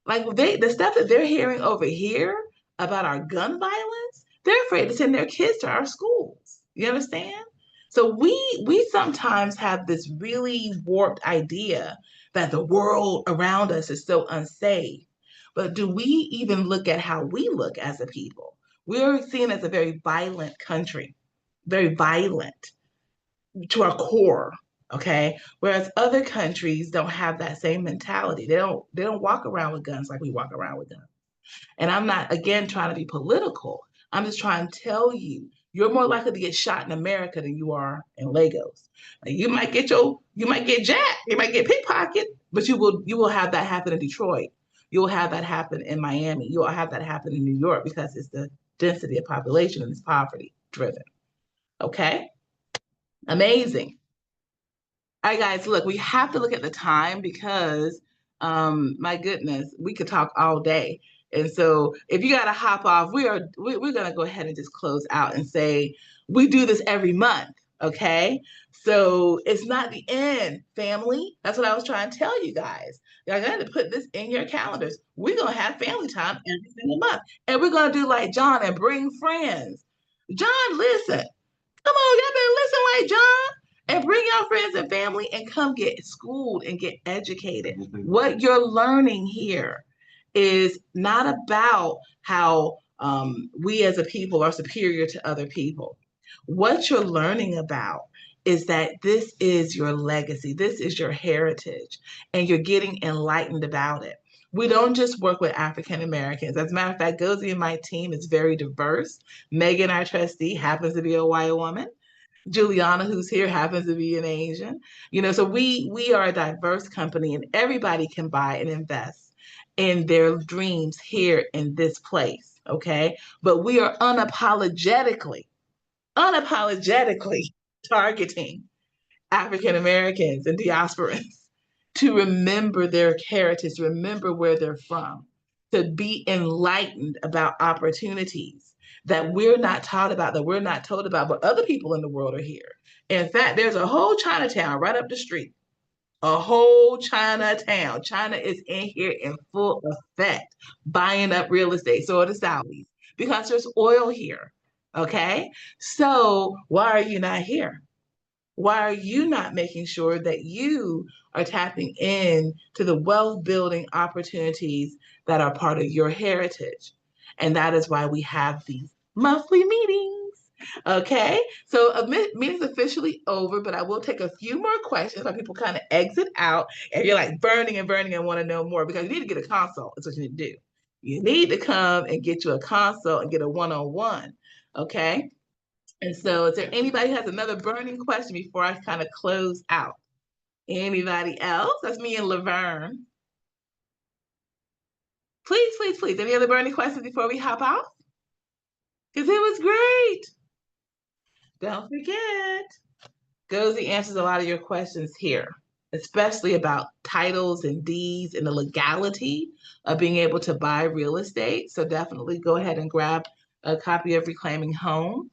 Like the stuff that they're hearing over here about our gun violence, they're afraid to send their kids to our schools. You understand? So we sometimes have this really warped idea that the world around us is so unsafe. But do we even look at how we look as a people? We're seen as a very violent country, very violent to our core. Okay. Whereas other countries don't have that same mentality. They don't walk around with guns like we walk around with guns. And I'm not, again, trying to be political. I'm just trying to tell you, you're more likely to get shot in America than you are in Lagos. You might get jacked, you might get pickpocketed, but you will have that happen in Detroit. You will have that happen in Miami. You will have that happen in New York because it's the density of population and it's poverty driven. Okay? Amazing. All right, guys, look, we have to look at the time because, my goodness, we could talk all day. And so if you got to hop off, we're going to go ahead and just close out and say, we do this every month. Okay. So it's not the end, family. That's what I was trying to tell you guys. Y'all got to put this in your calendars. We're going to have family time every single month. And we're going to do like John and bring friends. John, listen. Come on, y'all better listen like John and bring your friends and family and come get schooled and get educated. What you're learning here is not about how we as a people are superior to other people. What you're learning about is that this is your legacy, this is your heritage, and you're getting enlightened about it. We don't just work with African Americans. As a matter of fact, Gozi and my team is very diverse. Megan, our trustee, happens to be a white woman. Juliana, who's here, happens to be an Asian. So we are a diverse company, and everybody can buy and invest in their dreams here in this place. Okay, but we are unapologetically targeting African Americans and diasporans to remember their heritage, to remember where they're from, to be enlightened about opportunities that we're not taught about, that we're not told about, but other people in the world are here. In fact, there's a whole Chinatown right up the street, a whole Chinatown. China is in here in full effect, buying up real estate. So are the Saudis, because there's oil here. Okay. So why are you not here? Why are you not making sure that you are tapping in to the wealth building opportunities that are part of your heritage? And that is why we have these monthly meetings. Okay, so meeting's officially over, but I will take a few more questions while people kind of exit out. And you're like burning and want to know more, because you need to get a consult. That's what you need to do. You need to come and get you a consult and get a one-on-one. Okay. And so is there anybody who has another burning question before I kind of close out? Anybody else? That's me and Laverne. Please. Any other burning questions before we hop out? Because it was great. Don't forget, Gozi answers a lot of your questions here, especially about titles and deeds and the legality of being able to buy real estate. So definitely go ahead and grab a copy of Reclaiming Home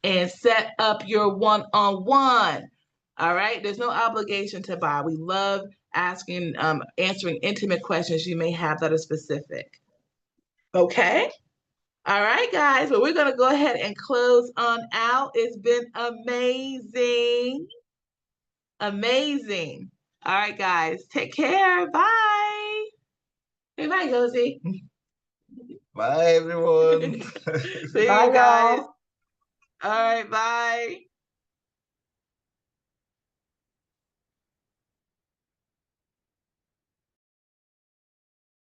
and set up your one-on-one. All right. There's no obligation to buy. We love answering intimate questions you may have that are specific. Okay. All right, guys. Well, we're going to go ahead and close on out. It's been amazing. Amazing. All right, guys. Take care. Bye. Hey, bye, Gozi. Bye, everyone. See you guys. All right. Bye.